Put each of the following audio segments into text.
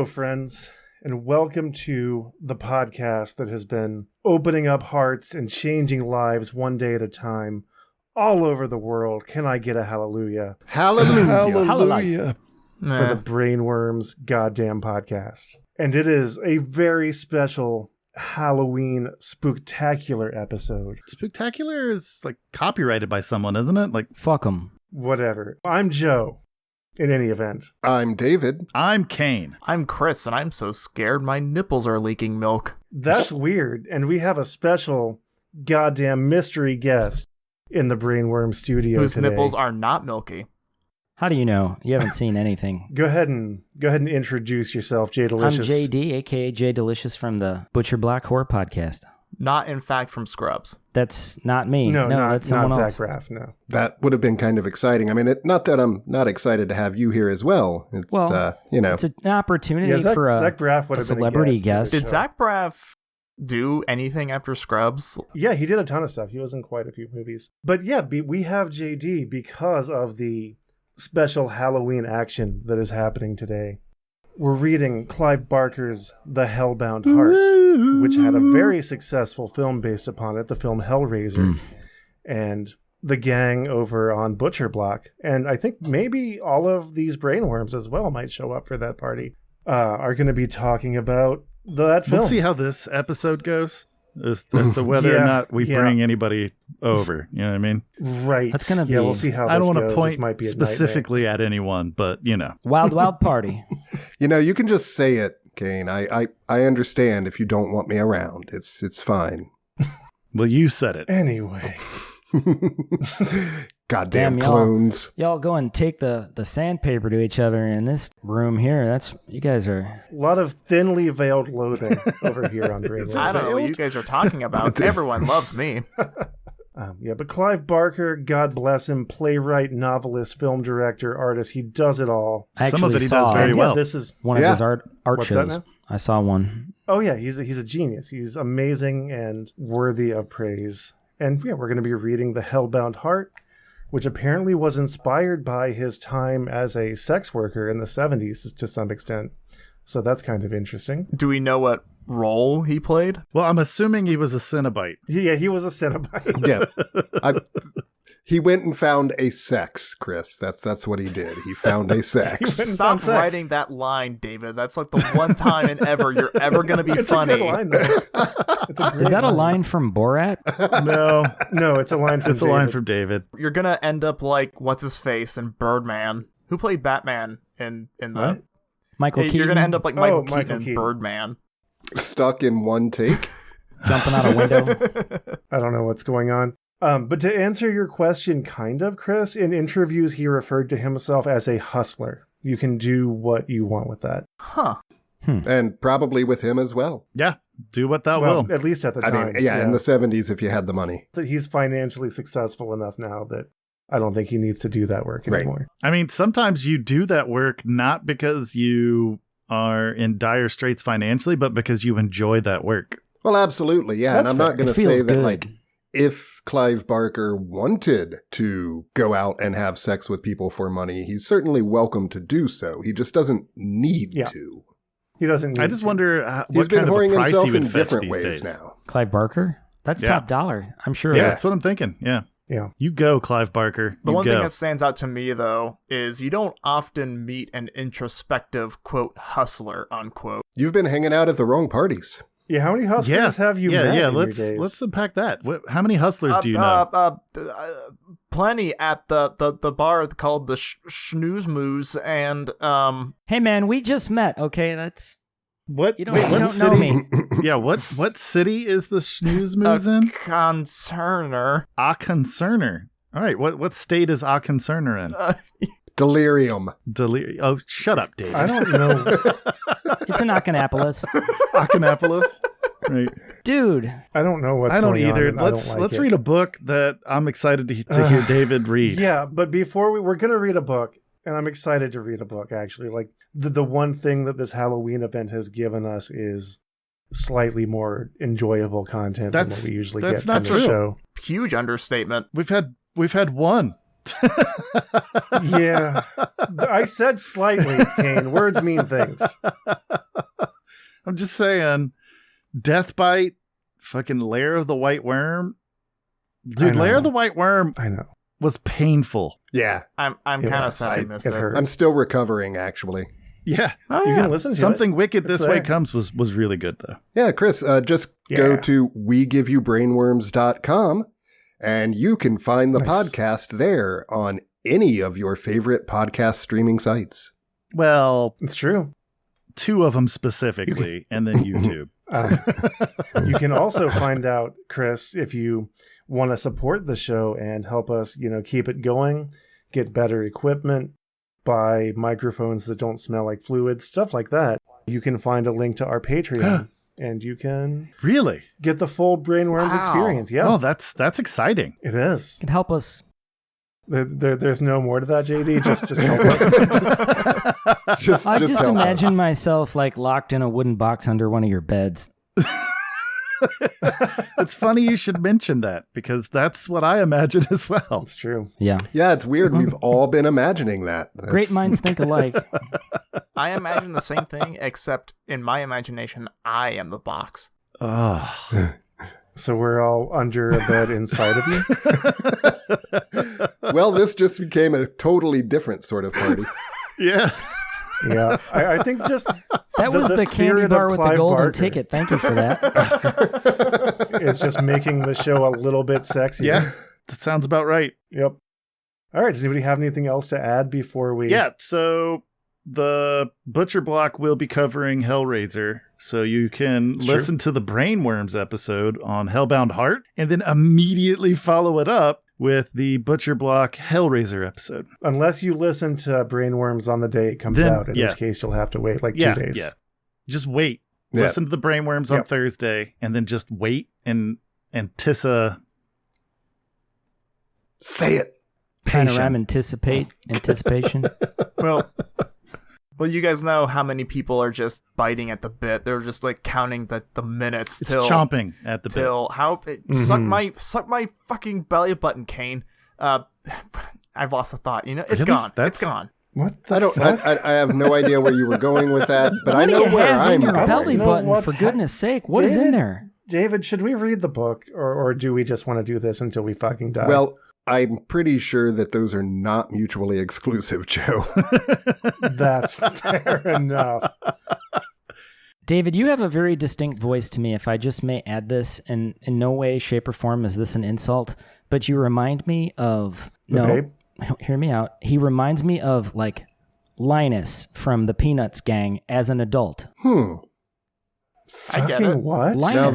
Hello, friends, and welcome to the podcast that has been opening up hearts and changing lives one day at a time all over the world. Can I get a hallelujah? Hallelujah. Hallelujah. For the Brainworms goddamn podcast. And it is a very special Halloween spooktacular episode. Spooktacular is like copyrighted by someone, isn't it? Like, fuck them. Whatever. I'm Joe. In any event. I'm David. I'm Kaine. I'm Chris, and I'm so scared my nipples are leaking milk. That's weird. And we have a special goddamn mystery guest in the Brainworm studio Whose today. nipples are not milky. How do you know? You haven't seen anything. Go ahead and introduce yourself, Jay Delicious. I'm JD, aka Jay Delicious from the Butcher Block Horror Podcast. Not, in fact, from Scrubs. That's not me. No, that's someone not else. Zach Braff, no. That would have been kind of exciting. I mean, not that I'm not excited to have you here as well. It's, it's an opportunity Zach, for Zach Braff would a have been celebrity guest. Did Zach Braff do anything after Scrubs? Yeah, he did a ton of stuff. He was in quite a few movies. But yeah, we have JD because of the special Halloween action that is happening today. We're reading Clive Barker's The Hellbound Heart, which had a very successful film based upon it, the film Hellraiser, and the gang over on Butcher Block. And I think maybe all of these brainworms as well might show up for that party, are going to be talking about that film. We'll see how this episode goes as to whether or not we bring anybody over. You know what I mean? Right. That's gonna be. We'll see how this goes. I don't want to This point might be a specifically at anyone, but you know. Wild party. You know, you can just say it, Kaine. I understand if you don't want me around. It's fine. Well, you said it. Anyway. Goddamn Damn, clones. Y'all go and take the sandpaper to each other in this room here. You guys are... A lot of thinly veiled loathing over here on Brainworms. I don't know what you guys are talking about. Everyone loves me. But Clive Barker, God bless him, playwright, novelist, film director, artist, he does it all. Some of it he saw does very well. This is one of his art What's shows. that now? I saw one. Oh yeah, he's a genius. He's amazing and worthy of praise. And yeah, we're going to be reading The Hellbound Heart, which apparently was inspired by his time as a sex worker in the 70s to some extent. So that's kind of interesting. Do we know what role he played? Well, I'm assuming he was a Cenobite. Yeah, he was a Cenobite. Yeah. He went and found a sex, Chris. That's what he did. He found a sex. Stop writing that line, David. That's like the one time in ever you're ever going to be funny. A good line, though. Is that a line from Borat? No, it's a line from David. A line from David. You're going to end up like, what's his face in Birdman? Who played Batman in the... What? Michael Keaton? You're going to end up like Michael Michael Keaton in Keaton. Birdman. Stuck in one take. Jumping out a window? I don't know what's going on. But to answer your question, kind of, Chris, in interviews, he referred to himself as a hustler. You can do what you want with that. Huh. And probably with him as well. Yeah, do what thou Well, will. at least at the I time. mean, in the 70s if you had the money. That he's financially successful enough now that I don't think he needs to do that work anymore. I mean, sometimes you do that work not because you are in dire straits financially, but because you enjoy that work. Well, absolutely, yeah. That's and I'm not going to say that, good. like, if Clive Barker wanted to go out and have sex with people for money, he's certainly welcome to do so. He just doesn't need to. He doesn't need I just to. wonder He's what been kind of a whoring price himself he would in fetch different these ways days. now. Clive Barker? That's Yeah. top dollar, I'm sure. Yeah, that's what I'm thinking. Yeah. Yeah. You go, Clive Barker. The You one go. thing that stands out to me, though, is you don't often meet an introspective, quote, hustler, unquote. You've been hanging out at the wrong parties. Yeah, how many hustlers have you met in your days? Let's unpack that. How many hustlers do you know? Plenty at the bar called the Snooze Moose, and Hey, man, we just met, okay? That's... What? You don't, Wait, you what don't know city? me. Yeah, what city is the Snooze Moose in? concerner. A Concerner. All right, what state is A Concerner in? Delirium. Oh, shut up, David. I don't know. It's in Akanapolis. Akanapolis. Right. Dude. I don't know what's I don't going on, either. and I don't like Let's it. read a book that I'm excited to hear David read. Yeah, but before we're going to read a book, and I'm excited to read a book, actually. Like, the one thing that this Halloween event has given us is slightly more enjoyable content than what we usually get that's from not the true. show. Huge understatement. We've had one. Yeah. I said slightly, Kaine. Words mean things. I'm just saying, Deathbite, fucking Lair of the White Worm. Dude, Lair of the White Worm I know. was painful. Yeah. I'm kind of sad I missed it. hurt. I'm still recovering, actually. Yeah. Oh, You yeah. can listen to Something it. Wicked It's This Way there. Comes was really good, though. Yeah, Chris, just go to WeGiveYouBrainworms.com and you can find the Nice. podcast there on any of your favorite podcast streaming sites. Well, It's true. 2 of them specifically, and then YouTube. You can also find out, Chris, if you want to support the show and help us, keep it going, get better equipment, buy microphones that don't smell like fluids, stuff like that. You can find a link to our Patreon and you can Really? get the full Brainworms Wow. experience. Yeah, Oh, that's exciting. it is. It can help us. There's no more to that, JD. Just help us. I just help imagine us. myself like locked in a wooden box under one of your beds. It's funny you should mention that because that's what I imagine as well. It's true. Yeah. Yeah, it's weird. We've all been imagining that. Great minds think alike. I imagine the same thing, except in my imagination, I am the box. Oh. So we're all under a bed inside of you. Well, this just became a totally different sort of party. Yeah. Yeah, I think just That was the candy spirit bar of with the Clive golden Barker ticket. Thank you for that. is just making the show a little bit sexier. Yeah. That sounds about right. Yep. All right. Does anybody have anything else to add before we? Yeah, so the Butcher Block will be covering Hellraiser, so you can listen to the Brainworms episode on Hellbound Heart, and then immediately follow it up with the Butcher Block Hellraiser episode. Unless you listen to Brainworms on the day it comes Then- out, in yeah. which case you'll have to wait like Yeah, 2 days. yeah. Just wait. Yeah. Listen to the Brainworms on Yep. Thursday, and then just wait and Tissa Say it. Panorama anticipation. Well, you guys know how many people are just biting at the bit. They're just like counting the minutes It's till chomping at the bit. till how suck my fucking belly button, Kaine. I've lost a thought. It's Really? gone. That's- It's gone. What the I don't. fuck? I have no idea where you were going with that, but I What do know you where have in I'm your going. belly know button, what's for goodness sake? What is in David? there? David, should we read the book or do we just want to do this until we fucking die? Well, I'm pretty sure that those are not mutually exclusive, Joe. that's fair enough. David, you have a very distinct voice to me, if I just may add this, and in no way, shape, or form is this an insult, but you remind me of... The Babe? Hear me out. He reminds me of, like, Linus from the Peanuts gang as an adult. I get Fucking it. what? Linus. Now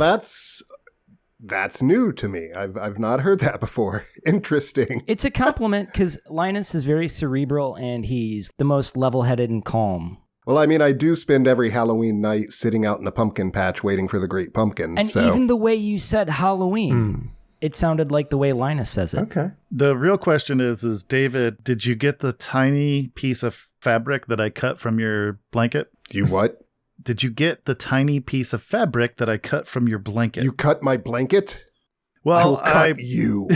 that's new to me. I've not heard that before. Interesting. It's a compliment because Linus is very cerebral and he's the most level-headed and calm. Well, I mean, I do spend every Halloween night sitting out in a pumpkin patch waiting for the great pumpkin. And so even the way you said Halloween, it sounded like the way Linus says it. Okay. The real question is David, did you get the tiny piece of fabric that I cut from your blanket? you what? Did you get the tiny piece of fabric that I cut from your blanket? You cut my blanket? I well, will cut you.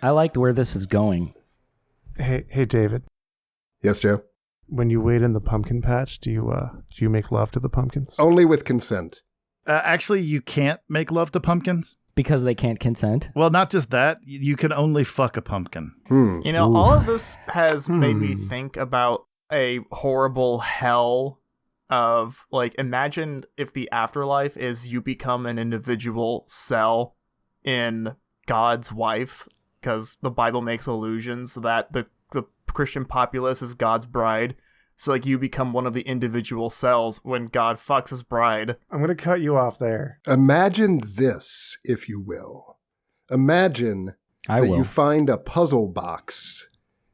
I like where this is going. Hey, David. Yes, Joe. When you wait in the pumpkin patch, do you make love to the pumpkins? Only with consent. actually, you can't make love to pumpkins. Because they can't consent. Well, not just that. You can only fuck a pumpkin. All of this has made me think about a horrible hell of, like, imagine if the afterlife is you become an individual cell in God's wife, because the Bible makes allusions that the Christian populace is God's bride. So, like, you become one of the individual cells when God fucks his bride. I'm going to cut you off there. Imagine this, if you will. Imagine that you find a puzzle box,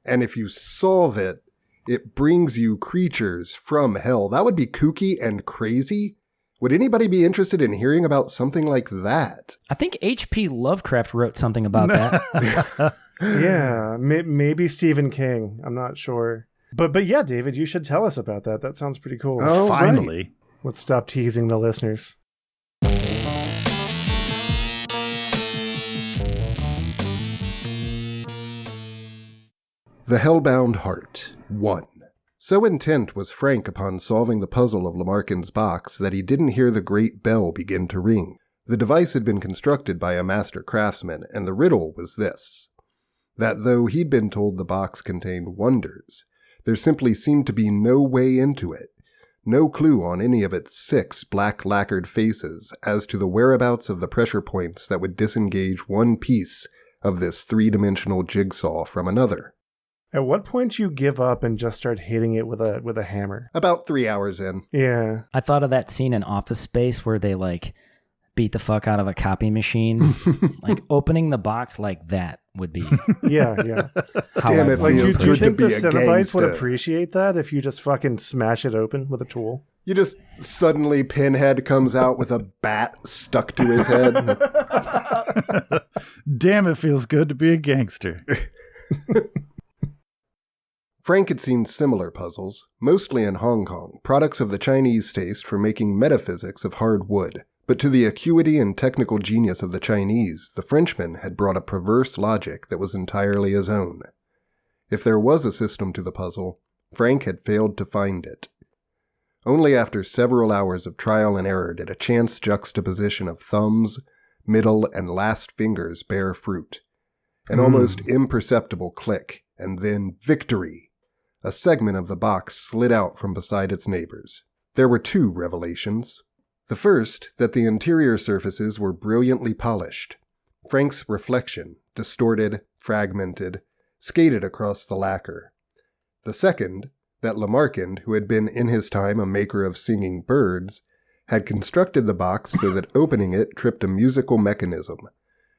and if you solve it, it brings you creatures from hell. That would be kooky and crazy. Would anybody be interested in hearing about something like that? I think H.P. Lovecraft wrote something about that. Yeah, maybe Stephen King. I'm not sure. But yeah, David, you should tell us about that. That sounds pretty cool. Oh, Finally. right. Let's stop teasing the listeners. The Hellbound Heart 1. So intent was Frank upon solving the puzzle of Lamarckin's box that he didn't hear the great bell begin to ring. The device had been constructed by a master craftsman, and the riddle was this: that though he'd been told the box contained wonders, there simply seemed to be no way into it, no clue on any of its 6 black lacquered faces as to the whereabouts of the pressure points that would disengage one piece of this 3-dimensional jigsaw from another. At what point you give up and just start hitting it with a hammer? About 3 hours in. Yeah. I thought of that scene in Office Space where they beat the fuck out of a copy machine. Opening the box like that would be. Yeah. Damn, it feels do you good to think be the a Cenobites gangster. would appreciate that if you just fucking smash it open with a tool? You just suddenly Pinhead comes out with a bat stuck to his head. Damn, it feels good to be a gangster. Frank had seen similar puzzles, mostly in Hong Kong, products of the Chinese taste for making metaphysics of hard wood. But to the acuity and technical genius of the Chinese, the Frenchman had brought a perverse logic that was entirely his own. If there was a system to the puzzle, Frank had failed to find it. Only after several hours of trial and error did a chance juxtaposition of thumbs, middle, and last fingers bear fruit. An almost imperceptible click, and then victory! A segment of the box slid out from beside its neighbors. There were 2 revelations. The first, that the interior surfaces were brilliantly polished. Frank's reflection, distorted, fragmented, skated across the lacquer. The second, that Lamarckin, who had been in his time a maker of singing birds, had constructed the box so that opening it tripped a musical mechanism,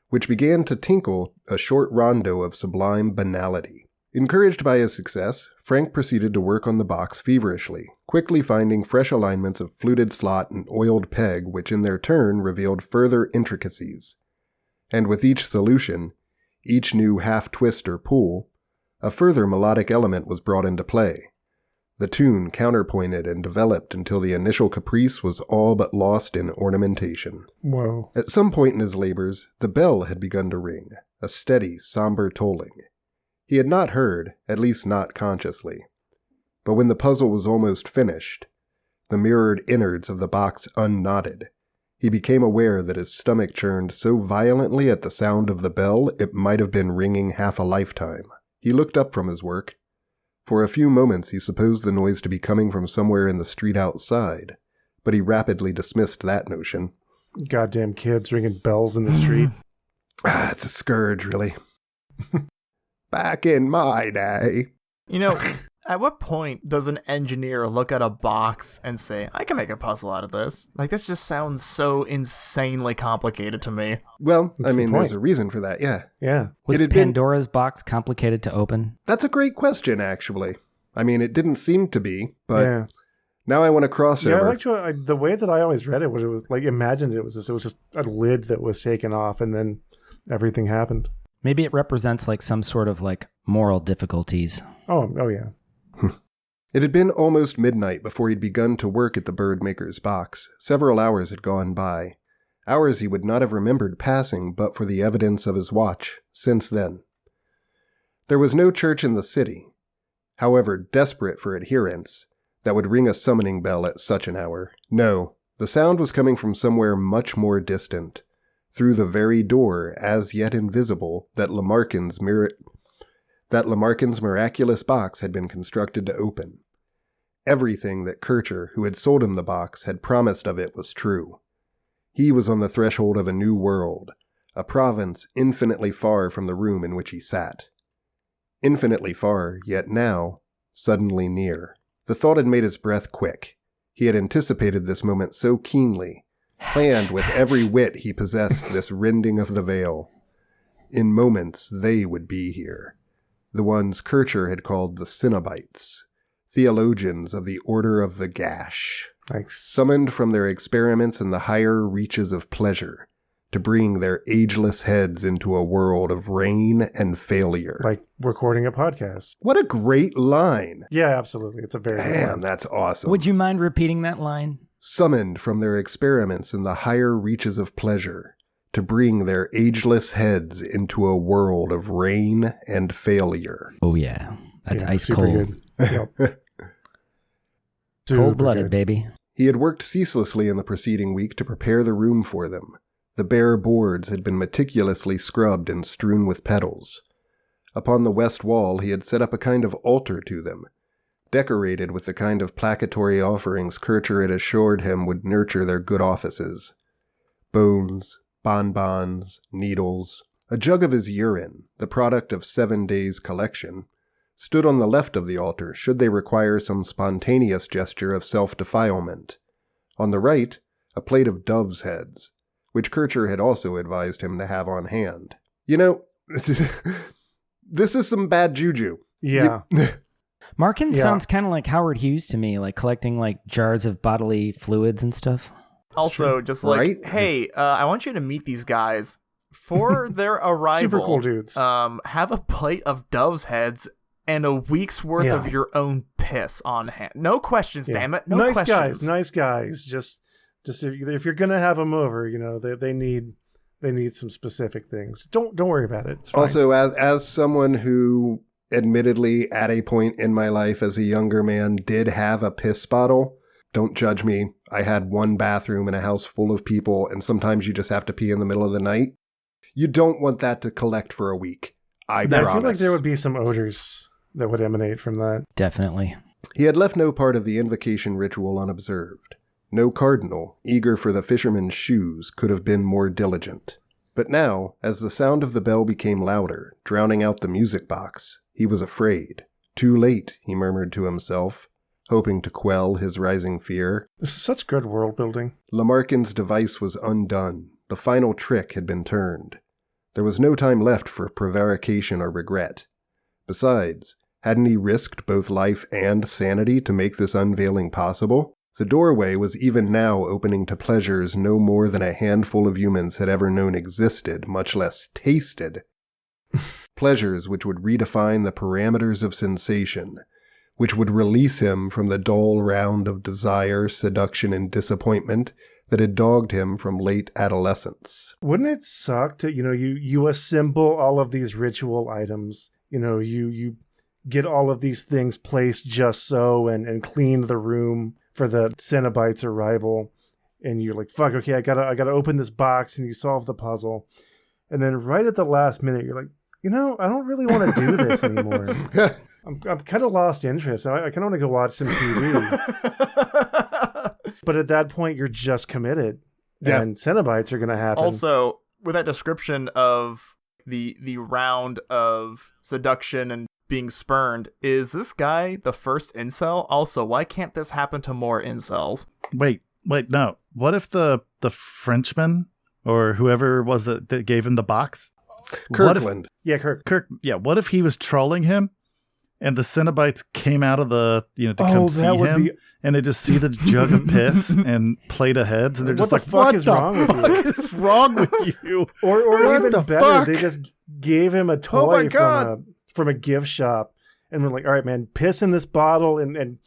which began to tinkle a short rondo of sublime banality. Encouraged by his success, Frank proceeded to work on the box feverishly, quickly finding fresh alignments of fluted slot and oiled peg which in their turn revealed further intricacies. And with each solution, each new half-twist or pull, a further melodic element was brought into play. The tune counterpointed and developed until the initial caprice was all but lost in ornamentation. Whoa. At some point in his labors, the bell had begun to ring, a steady, somber tolling. He had not heard, at least not consciously. But when the puzzle was almost finished, the mirrored innards of the box unknotted, he became aware that his stomach churned so violently at the sound of the bell it might have been ringing half a lifetime. He looked up from his work. For a few moments he supposed the noise to be coming from somewhere in the street outside, but he rapidly dismissed that notion. Goddamn kids ringing bells in the street. It's a scourge, really. Back in my day. At what point does an engineer look at a box and say, I can make a puzzle out of this? This just sounds so insanely complicated to me. Well, That's the point. there's a reason for that, yeah. Yeah. Was Pandora's box complicated to open? That's a great question, actually. It didn't seem to be, but now I want to cross over. Yeah, the way that I always read it was imagined it was just a lid that was taken off and then everything happened. Maybe it represents some sort of moral difficulties. Oh yeah. It had been almost midnight before he'd begun to work at the bird maker's box. Several hours had gone by. Hours he would not have remembered passing but for the evidence of his watch since then. There was no church in the city. However desperate for adherents, that would ring a summoning bell at such an hour. No, the sound was coming from somewhere much more distant. Through the very door, as yet invisible, that Lamarckin's miraculous box had been constructed to open. Everything that Kircher, who had sold him the box, had promised of it was true. He was on the threshold of a new world, a province infinitely far from the room in which he sat. Infinitely far, yet now, suddenly near. The thought had made his breath quick. He had anticipated this moment so keenly, planned with every wit he possessed this rending of the veil. In moments they would be here. The ones Kircher had called the Cenobites, theologians of the Order of the Gash, summoned from their experiments in the higher reaches of pleasure to bring their ageless heads into a world of rain and failure. Like recording a podcast. What a great line. Yeah, absolutely. It's a very good line. That's awesome. Would you mind repeating that line? Summoned from their experiments in the higher reaches of pleasure to bring their ageless heads into a world of rain and failure. Oh, yeah. That's ice cold. Yep. Cold-blooded, baby. He had worked ceaselessly in the preceding week to prepare the room for them. The bare boards had been meticulously scrubbed and strewn with petals. Upon the west wall he had set up a kind of altar to them, decorated with the kind of placatory offerings Kircher had assured him would nurture their good offices. Bones, bonbons, needles, a jug of his urine, the product of 7 days' collection, stood on the left of the altar should they require some spontaneous gesture of self-defilement. On the right, a plate of doves' heads, which Kircher had also advised him to have on hand. You know, this is some bad juju. Yeah. Markin sounds kind of like Howard Hughes to me, like collecting like jars of bodily fluids and stuff. Also, just like, right? Hey, I want you to meet these guys. For their arrival, Super cool dudes. Have a plate of doves' heads and a week's worth of your own piss on hand. No questions, damn it. No nice questions. Nice guys. Just if you're gonna have them over, you know, they need some specific things. Don't worry about it. It's fine. Also, as someone who admittedly at a point in my life as a younger man did have a piss bottle, don't judge me. I had one bathroom in a house full of people, and sometimes you just have to pee in the middle of the night. You don't want that to collect for a week. I promise. I feel like there would be some odors that would emanate from that. Definitely. He had left no part of the invocation ritual unobserved. No cardinal, eager for the fisherman's shoes, could have been more diligent. But now, as the sound of the bell became louder, drowning out the music box, he was afraid. Too late, he murmured to himself, hoping to quell his rising fear. This is such good world building. Lamarckin's device was undone. The final trick had been turned. There was no time left for prevarication or regret. Besides, hadn't he risked both life and sanity to make this unveiling possible? The doorway was even now opening to pleasures no more than a handful of humans had ever known existed, much less tasted. Pleasures which would redefine the parameters of sensation, which would release him from the dull round of desire, seduction, and disappointment that had dogged him from late adolescence. Wouldn't it suck to, you assemble all of these ritual items, you get all of these things placed just so and clean the room for the Cenobites' arrival, and you're like, fuck, okay, I gotta open this box, and you solve the puzzle. And then right at the last minute, you're like, I don't really want to do this anymore. I'm kind of lost interest. I kind of want to go watch some TV. But at that point, you're just committed. Yeah. And Cenobites are going to happen. Also, with that description of the round of seduction and being spurned, is this guy the first incel? Also, why can't this happen to more incels? Wait, no. What if the Frenchman or whoever was that gave him the box? Kirkland. Kirk. Yeah, what if he was trolling him and the Cenobites came out of the, to come see him and they just see the jug of piss and plate of heads and they're just what is wrong with you? What is wrong with you? Or even better, they just gave him a toy from a gift shop and we're like, all right, man, piss in this bottle and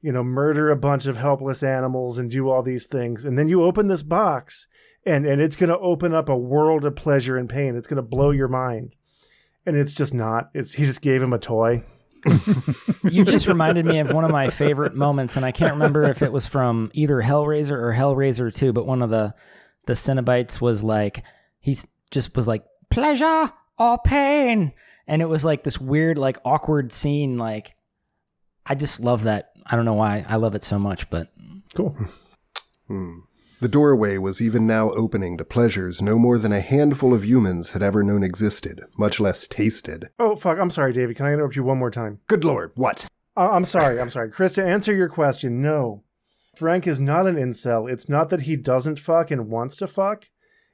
murder a bunch of helpless animals and do all these things. And then you open this box and it's going to open up a world of pleasure and pain. It's going to blow your mind. And it's just not. He just gave him a toy. You just reminded me of one of my favorite moments, and I can't remember if it was from either Hellraiser or Hellraiser 2, but one of the Cenobites was like, was like, pleasure or pain? And it was like this weird, like awkward scene. Like, I just love that. I don't know why I love it so much, but cool. The doorway was even now opening to pleasures no more than a handful of humans had ever known existed, much less tasted. Oh, fuck. I'm sorry, David. Can I interrupt you one more time? Good Lord, what? I'm sorry. Chris, to answer your question, no. Frank is not an incel. It's not that he doesn't fuck and wants to fuck.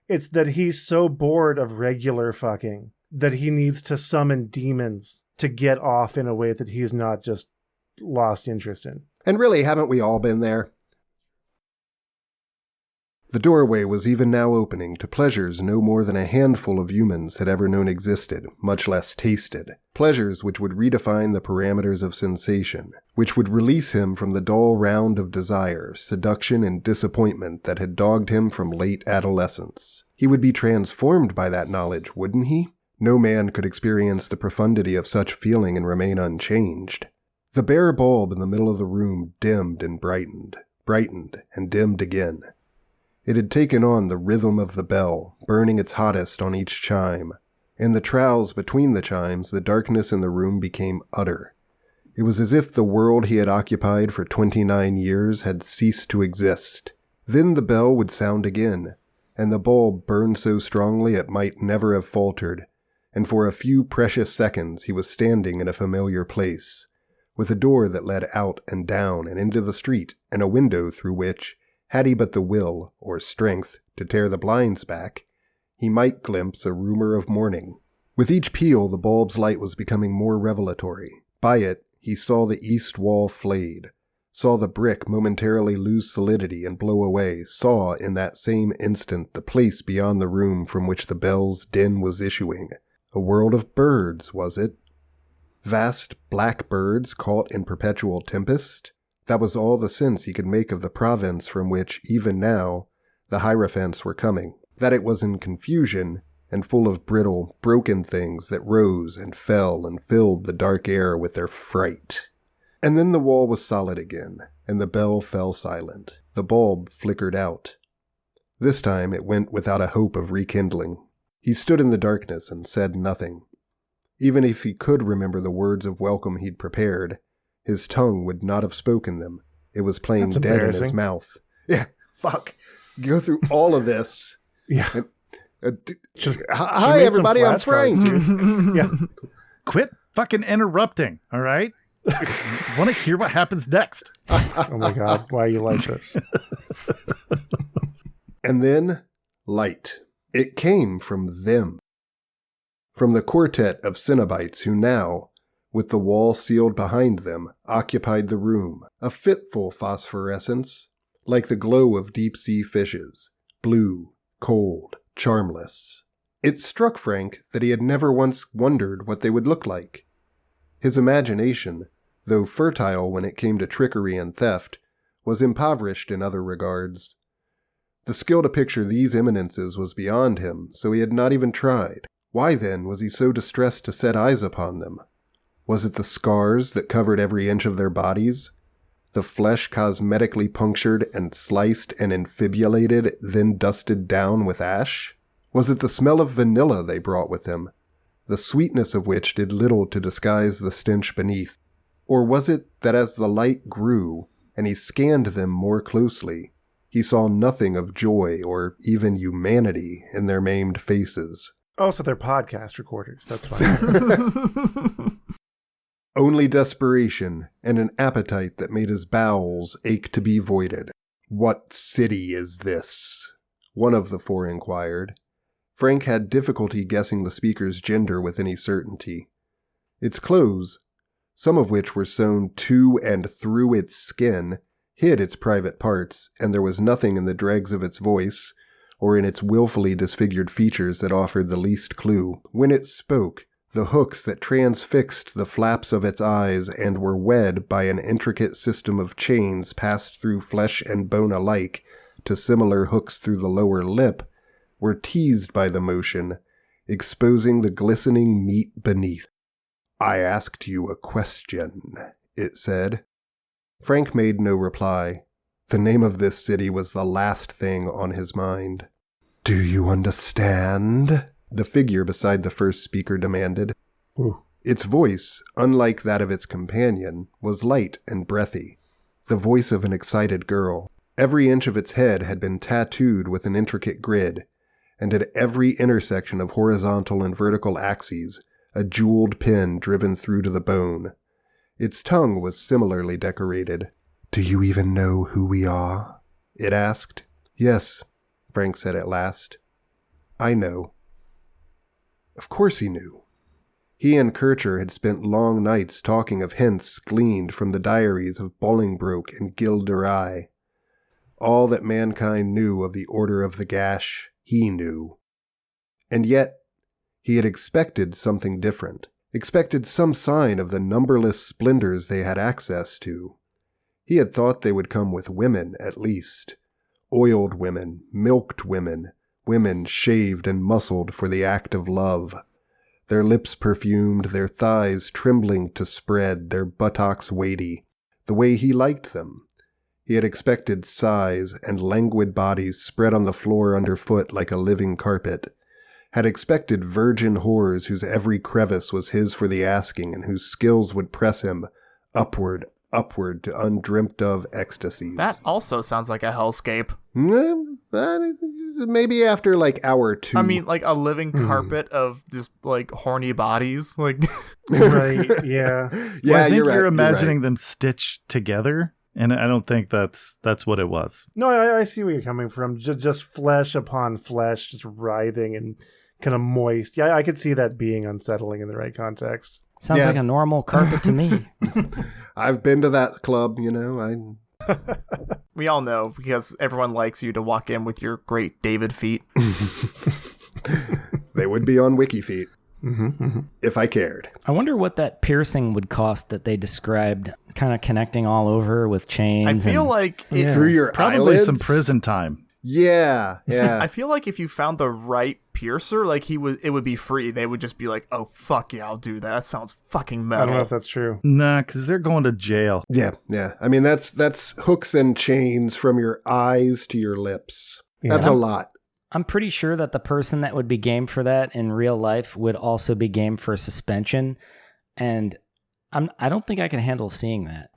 It's that he's so bored of regular fucking that he needs to summon demons to get off in a way that he's not just lost interest in. And really, haven't we all been there? The doorway was even now opening to pleasures no more than a handful of humans had ever known existed, much less tasted. pleasures which would redefine the parameters of sensation, which would release him from the dull round of desire, seduction, and disappointment that had dogged him from late adolescence. He would be transformed by that knowledge, wouldn't he? No man could experience the profundity of such feeling and remain unchanged. The bare bulb in the middle of the room dimmed and brightened and dimmed again. It had taken on the rhythm of the bell, burning its hottest on each chime. In the trowels between the chimes, the darkness in the room became utter. It was as if the world he had occupied for 29 years had ceased to exist. Then the bell would sound again, and the bulb burned so strongly it might never have faltered, and for a few precious seconds he was standing in a familiar place, with a door that led out and down and into the street, and a window through which, had he but the will, or strength, to tear the blinds back, he might glimpse a rumor of morning. With each peal, the bulb's light was becoming more revelatory. By it, he saw the east wall flayed, saw the brick momentarily lose solidity and blow away, saw, in that same instant, the place beyond the room from which the bell's din was issuing. A world of birds, was it? Vast black birds caught in perpetual tempest? That was all the sense he could make of the province from which, even now, the hierophants were coming. That it was in confusion, and full of brittle, broken things that rose and fell and filled the dark air with their fright. And then the wall was solid again, and the bell fell silent. The bulb flickered out. This time it went without a hope of rekindling. He stood in the darkness and said nothing. Even if he could remember the words of welcome he'd prepared, his tongue would not have spoken them. It was playing dead in his mouth. Yeah, fuck. Go through all of this. Yeah. Hi, everybody. I'm Frank. Yeah. Quit fucking interrupting, all right? Want to hear what happens next? Oh my God. Why are you like this? And then, light. It came from them. From the quartet of Cenobites who now, with the wall sealed behind them, occupied the room. A fitful phosphorescence, like the glow of deep-sea fishes. Blue, cold, charmless. It struck Frank that he had never once wondered what they would look like. His imagination, though fertile when it came to trickery and theft, was impoverished in other regards. The skill to picture these eminences was beyond him, so he had not even tried. Why, then, was he so distressed to set eyes upon them? Was it the scars that covered every inch of their bodies? The flesh cosmetically punctured and sliced and infibulated, then dusted down with ash? Was it the smell of vanilla they brought with them, the sweetness of which did little to disguise the stench beneath? Or was it that as the light grew, and he scanned them more closely, he saw nothing of joy or even humanity in their maimed faces? Oh, so they're podcast recorders. That's fine. Only desperation and an appetite that made his bowels ache to be voided. "What city is this?" one of the four inquired. Frank had difficulty guessing the speaker's gender with any certainty. Its clothes, some of which were sewn to and through its skin, hid its private parts, and there was nothing in the dregs of its voice, or in its willfully disfigured features that offered the least clue. When it spoke, the hooks that transfixed the flaps of its eyes and were wed by an intricate system of chains passed through flesh and bone alike to similar hooks through the lower lip, were teased by the motion, exposing the glistening meat beneath. "I asked you a question," it said. Frank made no reply. The name of this city was the last thing on his mind. "Do you understand?" the figure beside the first speaker demanded. Ooh. Its voice, unlike that of its companion, was light and breathy, the voice of an excited girl. Every inch of its head had been tattooed with an intricate grid, and at every intersection of horizontal and vertical axes, a jeweled pin driven through to the bone. Its tongue was similarly decorated. "Do you even know who we are?" it asked. "Yes," Frank said at last. "I know." Of course he knew. He and Kircher had spent long nights talking of hints gleaned from the diaries of Bolingbroke and Gilderay. All that mankind knew of the Order of the Gash, he knew. And yet, he had expected something different. expected some sign of the numberless splendors they had access to. He had thought they would come with women, at least. Oiled women, milked women, women shaved and muscled for the act of love. Their lips perfumed, their thighs trembling to spread, their buttocks weighty, the way he liked them. He had expected sighs and languid bodies spread on the floor underfoot like a living carpet, had expected virgin whores whose every crevice was his for the asking and whose skills would press him upward to undreamt of ecstasies. That also sounds like a hellscape. Maybe after like hour 2. I mean, like a living carpet of just like horny bodies. Like, right? Yeah. Well, I think you're imagining them stitched together, and I don't think that's what it was. No, I see where you're coming from. Just flesh upon flesh, just writhing and kind of moist. Yeah, I could see that being unsettling in the right context. Sounds like a normal carpet to me. I've been to that club, you know. we all know because everyone likes you to walk in with your great David feet. They would be on Wiki feet. If I cared. I wonder what that piercing would cost that they described, kind of connecting all over with chains. I feel like through your probably eyelids? some prison time. Yeah. I feel like if you found the right piercer, like it would be free. They would just be like, "Oh fuck yeah, I'll do that. That sounds fucking metal." I don't know if that's true. Nah, because they're going to jail. Yeah. I mean, that's hooks and chains from your eyes to your lips. Yeah. That's a lot. I'm pretty sure that the person that would be game for that in real life would also be game for suspension, and I don't think I can handle seeing that.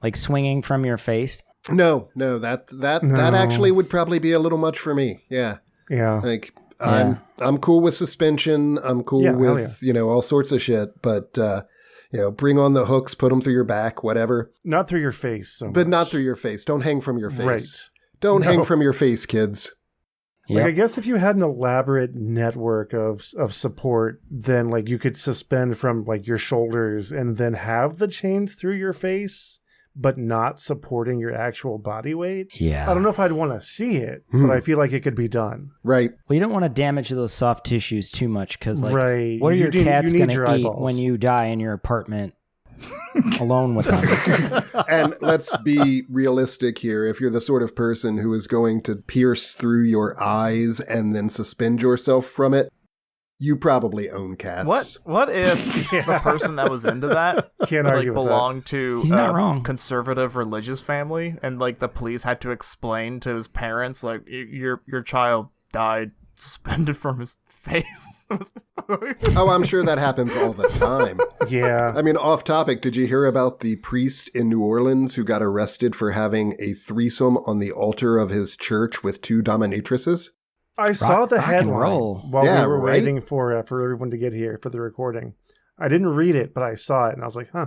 Like swinging from your face. No, that actually would probably be a little much for me. Yeah. Like I'm cool with suspension. I'm cool with all sorts of shit. But bring on the hooks, put them through your back, whatever. Not through your face, but not through your face. Don't hang from your face. Right. Don't hang from your face, kids. Like, I guess if you had an elaborate network of support, then like you could suspend from like your shoulders and then have the chains through your face, but not supporting your actual body weight. Yeah. I don't know if I'd want to see it, but I feel like it could be done. Right. Well, you don't want to damage those soft tissues too much because, like, right. what are your cats going to eat eyeballs when you die in your apartment alone with them? And let's be realistic here. If you're the sort of person who is going to pierce through your eyes and then suspend yourself from it, you probably own cats. What if the person that was into that Can't argue with belonged to He's not wrong. conservative religious family, and like the police had to explain to his parents, like, your child died suspended from his face. Oh, I'm sure that happens all the time. Yeah. I mean, off topic, did you hear about the priest in New Orleans who got arrested for having a threesome on the altar of his church with 2 dominatrices? I saw the rock and headline roll. while we were waiting for everyone to get here for the recording. I didn't read it, but I saw it, and I was like, huh.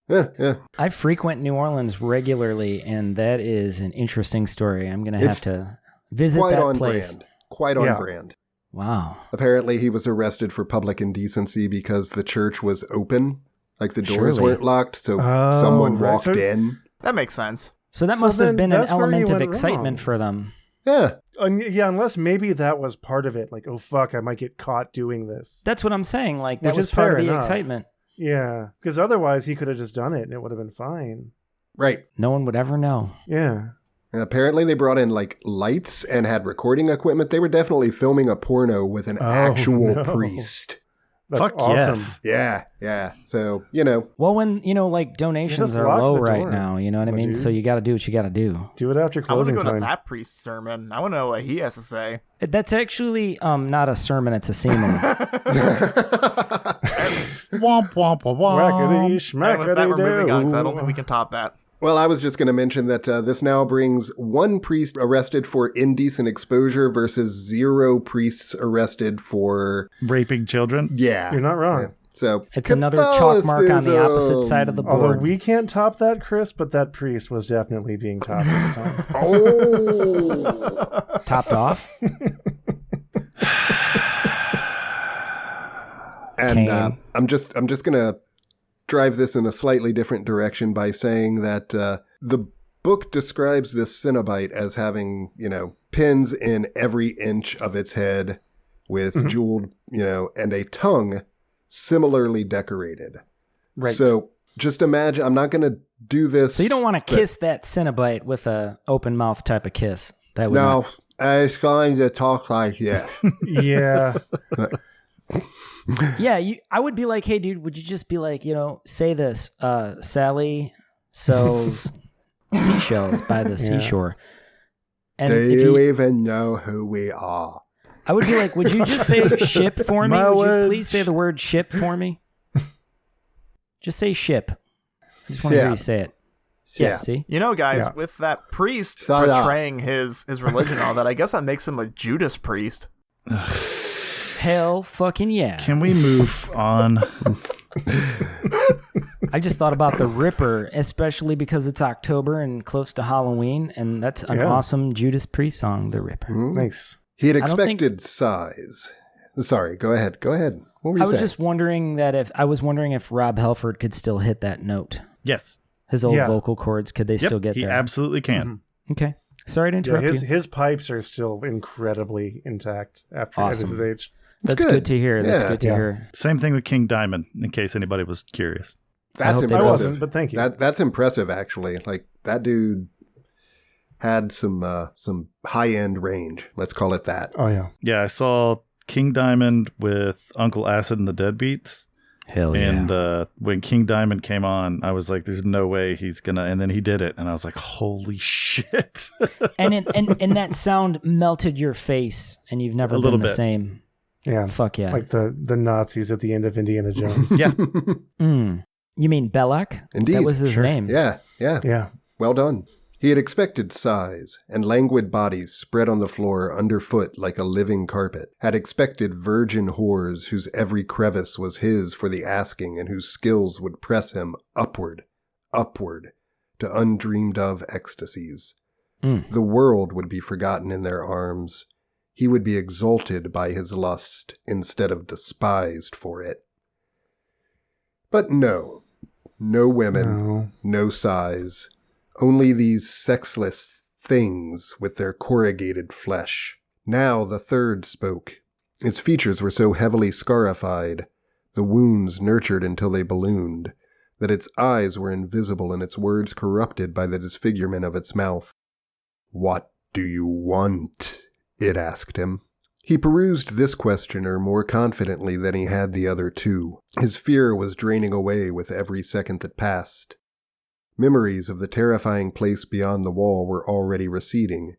Yeah. I frequent New Orleans regularly, and that is an interesting story. I'm going to have to visit that place. Quite on brand. Wow. Apparently, he was arrested for public indecency because the church was open. Like, the doors weren't locked, so someone walked in. That makes sense. So that must have been an element of excitement for them. Yeah. Yeah, unless maybe that was part of it. Like, oh, fuck, I might get caught doing this. That's what I'm saying. Like, that Which was is part fair of the enough. excitement. Yeah, because otherwise he could have just done it and it would have been fine. Right. No one would ever know. Yeah. And apparently they brought in like lights and had recording equipment. They were definitely filming a porno with an actual priest. That's Fuck awesome. yes. Yeah. So, Well, when, like, donations are low right now, you know what I mean? dude. So you got to do what you got to do. Do it after I want to closing go to time. that priest's sermon. I want to know what he has to say. That's actually not a sermon, it's a semen. Womp, womp, womp, Whackity, And with that, we're moving on, 'cause I don't think we can top that. Well, I was just going to mention that this now brings 1 priest arrested for indecent exposure versus 0 priests arrested for... raping children. Yeah. You're not wrong. Yeah. So It's another chalk mark on the opposite side of the Although board. we can't top that, Chris, but that priest was definitely being topped at the time. Oh. Topped off. And Kaine. I'm just going to drive this in a slightly different direction by saying that the book describes this Cenobite as having, pins in every inch of its head with jeweled, and a tongue similarly decorated. Right. So just imagine, I'm not going to do this. So you don't want to kiss that Cenobite with a open mouth type of kiss. That would No, not... I was going to talk like that. Yeah. Yeah, I would be like, hey, dude, would you just be like, say this, Sally sells seashells by the seashore. And do you even know who we are? I would be like, would you just say ship for me? Would you please say the word ship for me? Just say ship. I just want to hear you say it. Yeah, see? Guys, with that priest portraying his religion and all that, I guess that makes him a Judas priest. Hell fucking yeah. Can we move on? I just thought about the Ripper, especially because it's October and close to Halloween, and that's an awesome Judas Priest song, The Ripper. Nice. He had expected size. Sorry, go ahead. What were you saying? I was just wondering if Rob Halford could still hit that note. Yes. His old vocal cords, could they still get there? He absolutely can. Mm-hmm. Okay. Sorry to interrupt you. His pipes are still incredibly intact at his age. That's good to hear. That's good to hear. Same thing with King Diamond, in case anybody was curious. That's impressive. I wasn't, but thank you. That's impressive, actually. Like, that dude had some high-end range. Let's call it that. Oh, yeah. Yeah, I saw King Diamond with Uncle Acid and the Deadbeats. Hell yeah. And when King Diamond came on, I was like, there's no way he's gonna, and then he did it, and I was like, holy shit. and that sound melted your face, and you've never been the same. Yeah. Fuck yeah. Like the Nazis at the end of Indiana Jones. Yeah. You mean Belloc? Indeed. That was his name. Yeah. Well done. He had expected size and languid bodies spread on the floor underfoot like a living carpet, had expected virgin whores whose every crevice was his for the asking and whose skills would press him upward, to undreamed of ecstasies. The world would be forgotten in their arms. He would be exalted by his lust instead of despised for it. But no women, no size. Only these sexless things with their corrugated flesh. Now the third spoke. Its features were so heavily scarified, the wounds nurtured until they ballooned, that its eyes were invisible and its words corrupted by the disfigurement of its mouth. "What do you want?" it asked him. He perused this questioner more confidently than he had the other two. His fear was draining away with every second that passed. Memories of the terrifying place beyond the wall were already receding.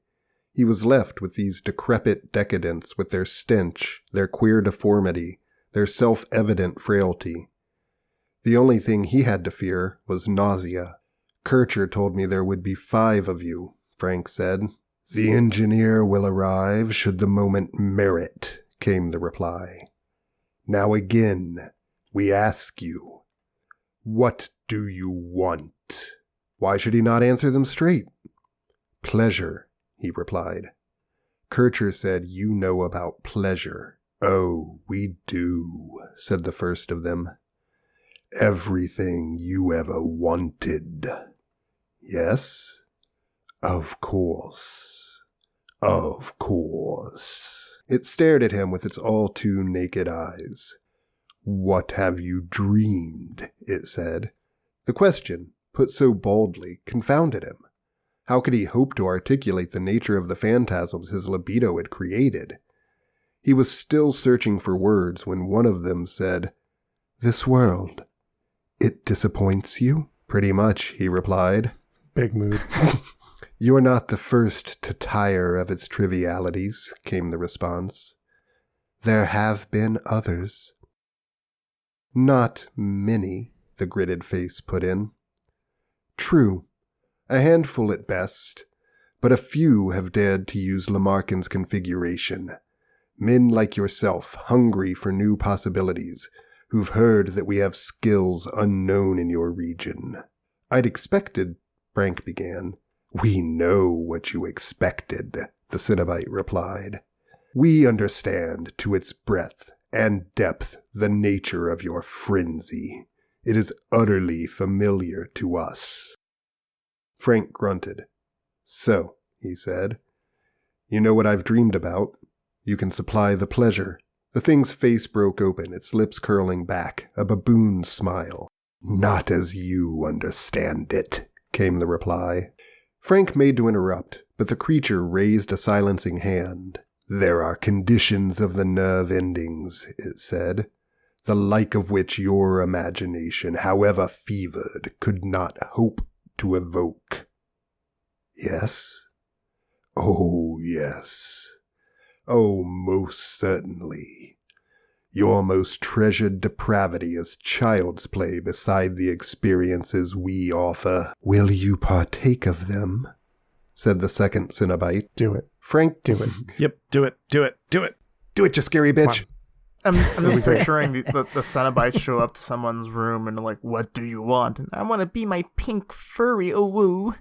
He was left with these decrepit decadents with their stench, their queer deformity, their self-evident frailty. The only thing he had to fear was nausea. "Kircher told me there would be 5 of you," Frank said. "The engineer will arrive should the moment merit," came the reply. "Now again, we ask you, what do you want?" Why should he not answer them straight? "Pleasure," he replied. Kircher said, "You know about pleasure." "Oh, we do," said the first of them. "Everything you ever wanted." "Yes? Of course. Of course." It stared at him with its all too naked eyes. "What have you dreamed?" it said. The question, put so baldly, confounded him. How could he hope to articulate the nature of the phantasms his libido had created? He was still searching for words when one of them said, "This world, it disappoints you?" "Pretty much," he replied. Big mood. "You're not the first to tire of its trivialities," came the response. "There have been others." "Not many," the gritted face put in. "True, a handful at best, but a few have dared to use Lamarckin's configuration. Men like yourself, hungry for new possibilities, who've heard that we have skills unknown in your region." "I'd expected," Frank began. "We know what you expected," the Cenobite replied. "We understand to its breadth and depth the nature of your frenzy. It is utterly familiar to us." Frank grunted. "So," he said, "you know what I've dreamed about. You can supply the pleasure. The thing's face broke open, its lips curling back, a baboon smile. "Not as you understand it," came the reply. Frank made to interrupt, but the creature raised a silencing hand. "There are conditions of the nerve endings," it said, "the like of which your imagination, however fevered, could not hope to evoke." "Yes? Oh, yes. Oh, most certainly. Your most treasured depravity is child's play beside the experiences we offer. Will you partake of them?" said the second Cenobite. Do it. Frank, Do it. Yep, do it. Do it. Do it. do it, you scary bitch. I'm just picturing the Cenobites show up to someone's room and they're like, "What do you want?" And, "I want to be my pink furry, oh woo."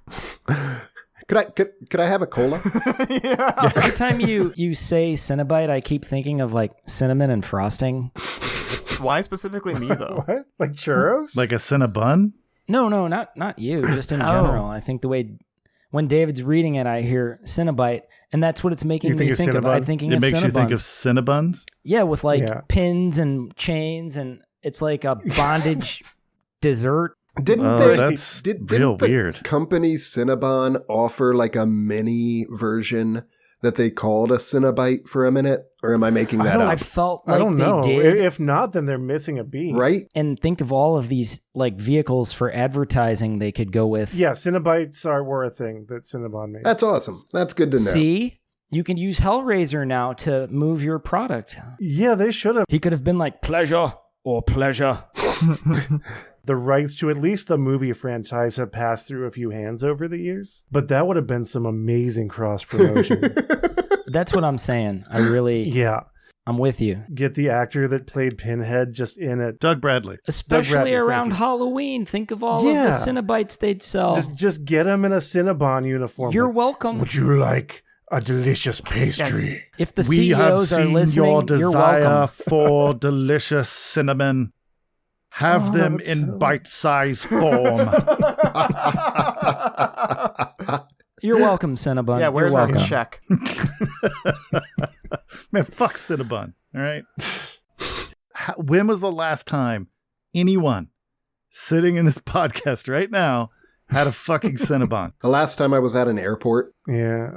Could I have a cola? Yeah. Every time you say Cenobite, I keep thinking of like cinnamon and frosting. Why specifically me though? What? Like churros? Like a Cinnabon? No, not you. Just in general. I think the way when David's reading it, I hear Cenobite, and that's what it's making me think of. I'm thinking it of makes you think of Cinnabons. Cinnabons? Yeah, with like pins and chains, and it's like a bondage dessert. That's didn't real the weird. company Cinnabon offer like a mini version that they called a Cenobite for a minute? Or am I making that I up? felt like I don't know. they did. If not, then they're missing a beat. Right? And think of all of these like vehicles for advertising they could go with. Yeah, Cinnabites were a thing that Cinnabon made. That's awesome. That's good to know. See? You can use Hellraiser now to move your product. Yeah, they should have. He could have been like, pleasure or pleasure. The rights to at least the movie franchise have passed through a few hands over the years. But that would have been some amazing cross-promotion. That's what I'm saying. Yeah. I'm with you. Get the actor that played Pinhead just in it. Doug Bradley. Especially Bradley, around thank you. Halloween. Think of all of the Cinnabites they'd sell. Just get him in a Cinnabon uniform. You're Like, welcome. would you like a delicious pastry? If the We have CEOs are seen listening, your you're desire welcome. for delicious cinnamon. Have them that's in so- bite-sized form. You're welcome, Cinnabon. Yeah, where's you're our welcome. check? Man, fuck Cinnabon, all right? When was the last time anyone sitting in this podcast right now had a fucking Cinnabon? The last time I was at an airport. Yeah.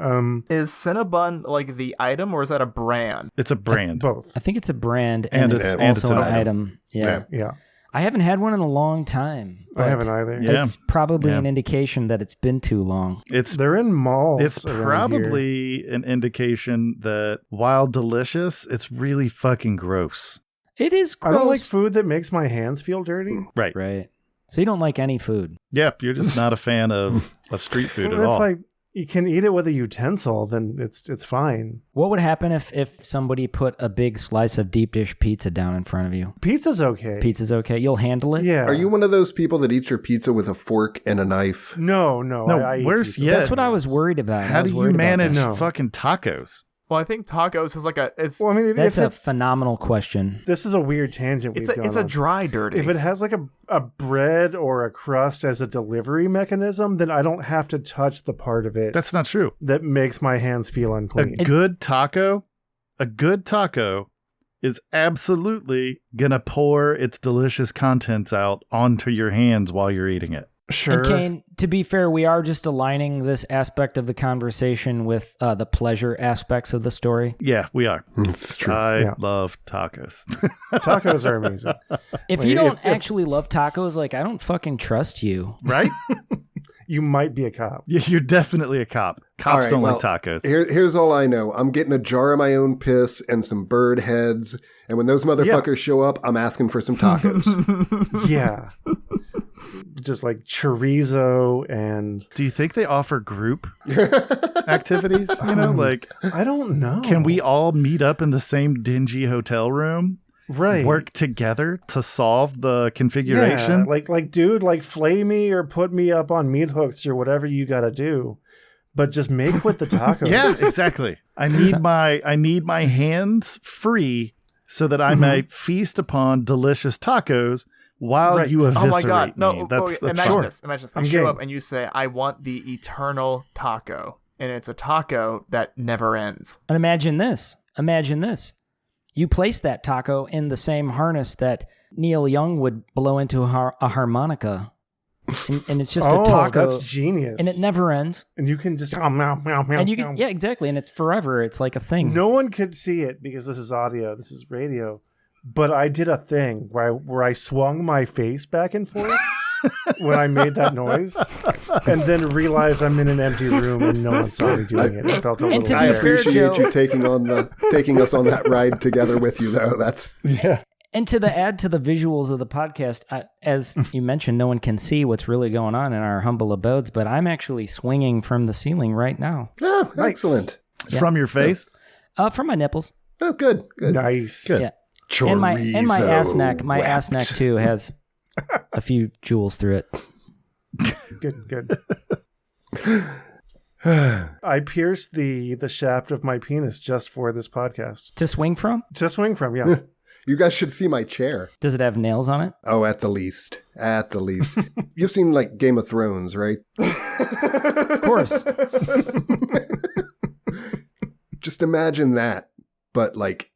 Is Cinnabon like the item or is that a brand? It's a brand. Both. I think it's a brand And and, it's- it's and also it's an an item. item. Yeah. Yeah. I haven't had one in a long time. I but haven't either. Yeah. It's probably Yeah. an indication that it's been too long. They're in malls. It's around here. probably an indication that while delicious, it's really fucking gross. It is I gross. don't like food that makes my hands feel dirty. Right. Right. So you don't like any food. Yep, you're just not a fan of street food at If all. you can eat it with a utensil, then it's fine. What would happen if somebody put a big slice of deep dish pizza down in front of you? Pizza's okay. Pizza's okay. You'll handle it? Yeah. Are you one of those people that eats your pizza with a fork and a knife? No. No, I eat worse pizza. yet. That's what I was worried about. How I was do you worried about manage that. No. fucking tacos? Well, I think tacos is like it's Well, I mean, That's if a phenomenal question. this is a weird tangent. it's we've gone a on. dry dirty. If it has like a bread or a crust as a delivery mechanism, then I don't have to touch the part of it That's not true. that makes my hands feel A unclean. good taco is absolutely gonna pour its delicious contents out onto your hands while you're eating it. Sure. And Kaine, to be fair, we are just aligning this aspect of the conversation with the pleasure aspects of the story. Yeah, we are. It's true. I love tacos. Tacos are amazing. If Like, you don't if- actually love tacos, like I don't fucking trust you. Right? You might be a cop. Yeah, you're definitely a cop. Cops All right, don't well, like tacos. Here's all I know. I'm getting a jar of my own piss and some bird heads. And when those motherfuckers show up, I'm asking for some tacos. Yeah. Just like chorizo and Do you think they offer group activities? Like, I don't know. can we all meet up in the same dingy hotel room? right Work together to solve the configuration? Yeah, like dude, like flay me or put me up on meat hooks or whatever you got to do, but just make with the tacos. Yeah, exactly. I need my hands free so that I may feast upon delicious tacos while Right. you eviscerate oh my god! No, me. That's imagine fine. this. Imagine this. I'm You show game. up and you say, "I want the eternal taco," and it's a taco that never ends. And imagine this. you place that taco in the same harness that Neil Young would blow into a harmonica. And it's just a taco. That's genius. And it never ends. And you can just and you can, yeah, exactly. And it's forever. It's like a thing. No one could see it because this is audio. This is radio. But I did a thing where I swung my face back and forth when I made that noise, and then realized I'm in an empty room and no one saw me doing it. It felt a little. I appreciate you taking us on that ride together with you, though. That's yeah. And to add to the visuals of the podcast, as you mentioned, no one can see what's really going on in our humble abodes, but I'm actually swinging from the ceiling right now. Oh, excellent. Yeah. From your face? From my nipples. Oh, good. Nice. Good. Yeah. Chorizo And my ass neck. My wept. ass neck, too, has a few jewels through it. Good. I pierced the shaft of my penis just for this podcast. To swing from? To swing from, yeah. You guys should see my chair. Does it have nails on it? Oh, at the least. At the least. You've seen, like, Game of Thrones, right? Of course. Just imagine that, but, like,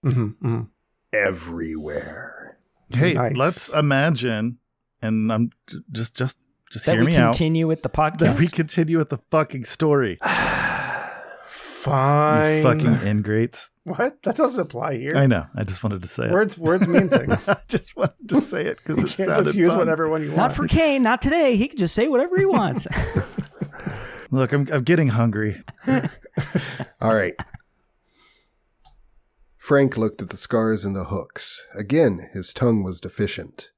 everywhere. Hey, Nice. let's imagine, and I'm just that hear we me out. continue with the podcast. That we continue with the fucking story. Fine. You fucking ingrates. What? That doesn't apply here. I know. I just wanted to say it. Words mean things. I just wanted to say it because You it can't sounded just use fun. whatever one you want. Not for Kaine, not today. He can just say whatever he wants. Look, I'm getting hungry. All right. Frank looked at the scars and the hooks. Again, his tongue was deficient.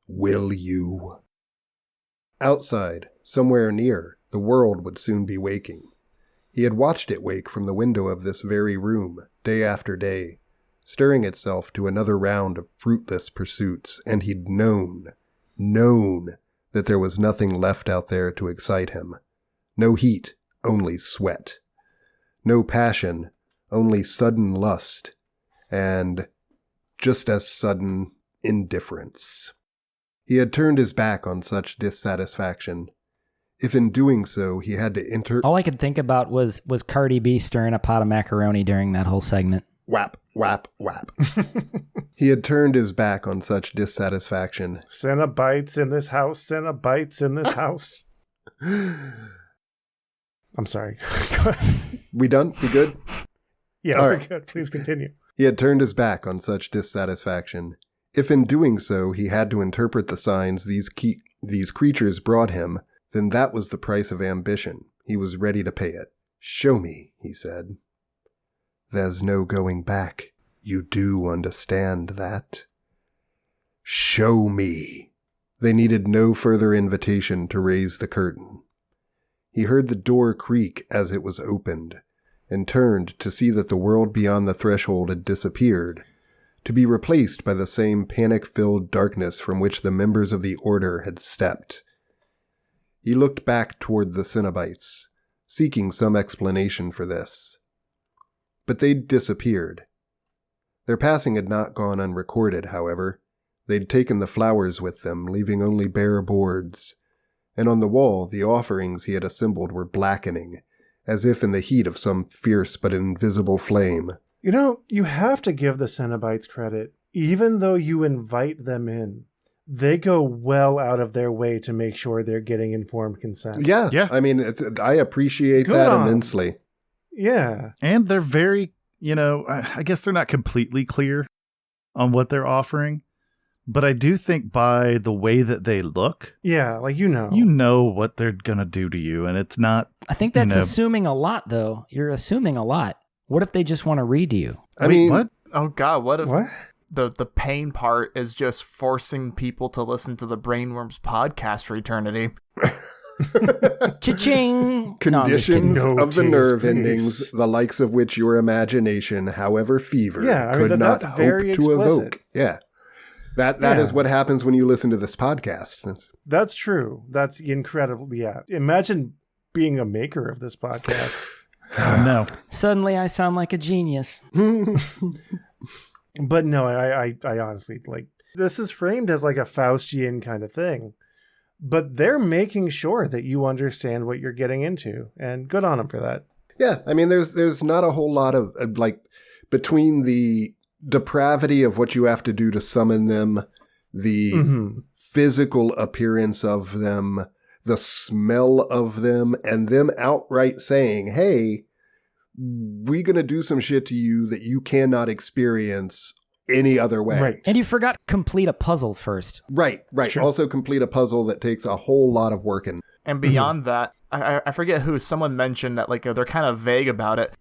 Will you? Outside, somewhere near, the world would soon be waking. He had watched it wake from the window of this very room, day after day, stirring itself to another round of fruitless pursuits, and he'd known that there was nothing left out there to excite him. No heat, only sweat. No passion, only sudden lust, and just as sudden indifference. He had turned his back on such dissatisfaction. If in doing so he had to All I could think about was Cardi B stirring a pot of macaroni during that whole segment. Whap, whap, whap. He had turned his back on such dissatisfaction. Cenobites in this house, Cenobites in this house. I'm sorry. We done? We good? Yeah, All we're right. good. Please continue. He had turned his back on such dissatisfaction. If in doing so he had to interpret the signs these creatures brought him, then that was the price of ambition. He was ready to pay it. Show me, he said. There's no going back. You do understand that? Show me. They needed no further invitation to raise the curtain. He heard the door creak as it was opened, and turned to see that the world beyond the threshold had disappeared, to be replaced by the same panic-filled darkness from which the members of the Order had stepped. He looked back toward the Cenobites, seeking some explanation for this. But they'd disappeared. Their passing had not gone unrecorded, however. They'd taken the flowers with them, leaving only bare boards, and on the wall the offerings he had assembled were blackening, as if in the heat of some fierce but invisible flame. You know, you have to give the Cenobites credit. Even though you invite them in, they go well out of their way to make sure they're getting informed consent. Yeah. I mean, I appreciate Good that on. immensely. Yeah. And they're very, I guess they're not completely clear on what they're offering, but I do think by the way that they look, Yeah, like you know what they're going to do to you. And it's not, I think that's assuming a lot, though. You're assuming a lot. What if they just want to read to you? I mean, what? Oh God, what if What? the pain part is just forcing people to listen to the Brainworms podcast for eternity? Cha-ching! Conditions No, of the geez, nerve please. endings, the likes of which your imagination, however fevered, Yeah, I mean, could not that's hope very to explicit. evoke. Yeah. That Yeah. is what happens when you listen to this podcast. That's true. That's incredible. Yeah. Imagine being a maker of this podcast. No. Suddenly I sound like a genius. But no, I honestly, like, this is framed as like a Faustian kind of thing. But they're making sure that you understand what you're getting into. And good on them for that. Yeah, I mean, there's not a whole lot of, like, between the depravity of what you have to do to summon them, the physical appearance of them, the smell of them, and them outright saying, hey, we're going to do some shit to you that you cannot experience any other way. Right. And you forgot to complete a puzzle first. Right. Also complete a puzzle that takes a whole lot of working. And beyond that, I forget who, someone mentioned that like they're kind of vague about it.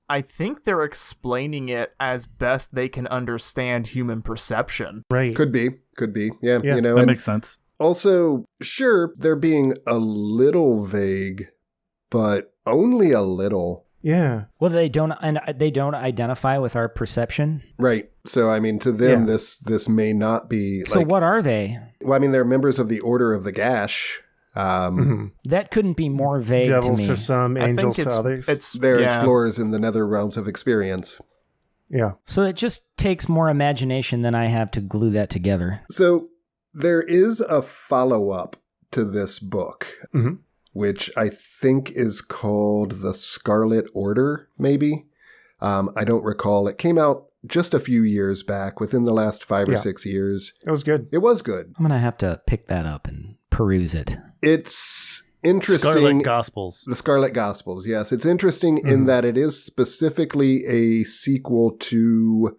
I think they're explaining it as best they can understand human perception. Right. Could be. Yeah. You know, that makes sense. Also, sure, they're being a little vague, but only a little. Yeah. Well, they don't identify with our perception. Right. So, I mean, to them, this may not be. So, what are they? Well, I mean, they're members of the Order of the Gash. That couldn't be more vague Devils to me. to some, angels to others. They're explorers in the nether realms of experience. Yeah. So it just takes more imagination than I have to glue that together. So there is a follow-up to this book, which I think is called The Scarlet Order, maybe. I don't recall. It came out just a few years back, within the last 5 or 6 years. It was good. It was good. I'm going to have to pick that up and peruse it. It's interesting. Scarlet Gospels. The Scarlet Gospels, yes. It's interesting in that it is specifically a sequel to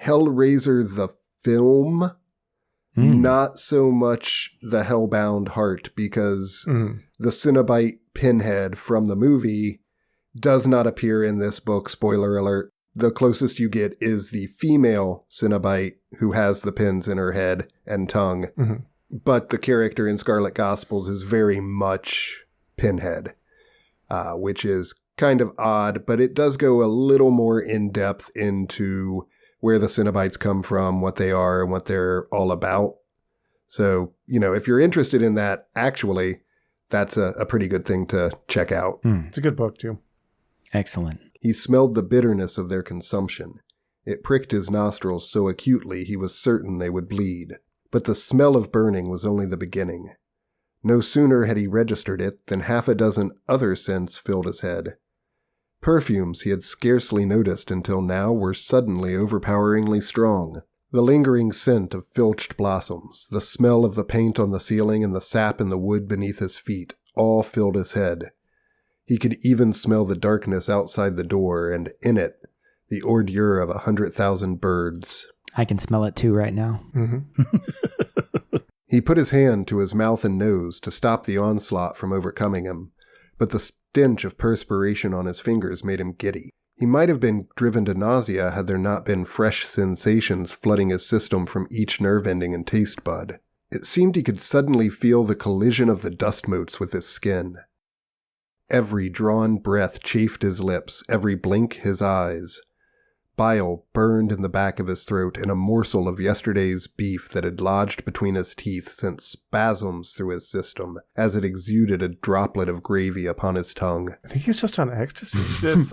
Hellraiser the film, not so much the Hellbound Heart, because the Cenobite Pinhead from the movie does not appear in this book, spoiler alert. The closest you get is the female Cenobite who has the pins in her head and tongue. But the character in Scarlet Gospels is very much Pinhead, which is kind of odd, but it does go a little more in depth into where the Cenobites come from, what they are, and what they're all about. So, you know, if you're interested in that, actually, that's a pretty good thing to check out. It's a good book, too. Excellent. He smelled the bitterness of their consumption. It pricked his nostrils so acutely he was certain they would bleed. But the smell of burning was only the beginning. No sooner had he registered it than half a dozen other scents filled his head. Perfumes he had scarcely noticed until now were suddenly overpoweringly strong. The lingering scent of filched blossoms, the smell of the paint on the ceiling and the sap in the wood beneath his feet, all filled his head. He could even smell the darkness outside the door, and in it, the ordure of 100,000 birds. I can smell it too right now. He put his hand to his mouth and nose to stop the onslaught from overcoming him, but the stench of perspiration on his fingers made him giddy. He might have been driven to nausea had there not been fresh sensations flooding his system from each nerve ending and taste bud. It seemed he could suddenly feel the collision of the dust motes with his skin. Every drawn breath chafed his lips, every blink his eyes. Bile burned in the back of his throat, and a morsel of yesterday's beef that had lodged between his teeth sent spasms through his system as it exuded a droplet of gravy upon his tongue. I think he's just on ecstasy. This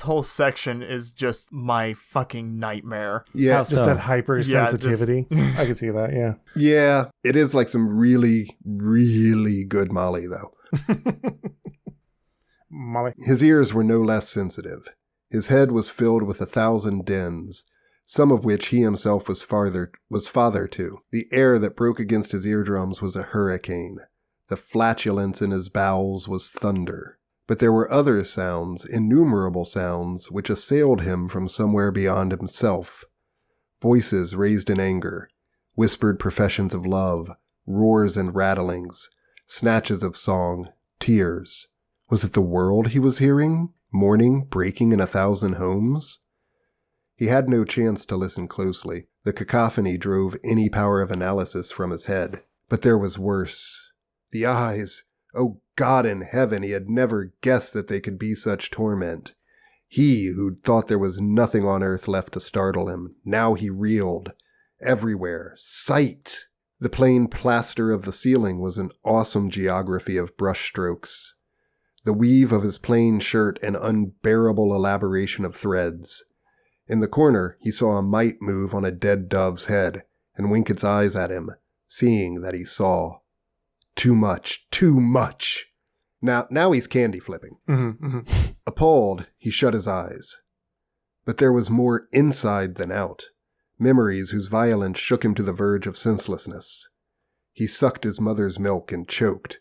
whole section is just my fucking nightmare. Yeah, just that hypersensitivity. I can see that, yeah. Yeah, it is like some really, really good Molly, though. Molly. His ears were no less sensitive. His head was filled with 1,000 dens, some of which he himself was father to. The air that broke against his eardrums was a hurricane. The flatulence in his bowels was thunder. But there were other sounds, innumerable sounds, which assailed him from somewhere beyond himself. Voices raised in anger, whispered professions of love, roars and rattlings, snatches of song, tears. Was it the world he was hearing? Mourning breaking in 1,000 homes? He had no chance to listen closely. The cacophony drove any power of analysis from his head. But there was worse. The eyes. Oh God in heaven, he had never guessed that they could be such torment. He who'd thought there was nothing on earth left to startle him. Now he reeled. Everywhere. Sight! The plain plaster of the ceiling was an awesome geography of brushstrokes. The weave of his plain shirt an unbearable elaboration of threads. In the corner, he saw a mite move on a dead dove's head, and wink its eyes at him, seeing that he saw. Too much, too much! Now he's candy flipping. Appalled, he shut his eyes. But there was more inside than out. Memories whose violence shook him to the verge of senselessness. He sucked his mother's milk and choked,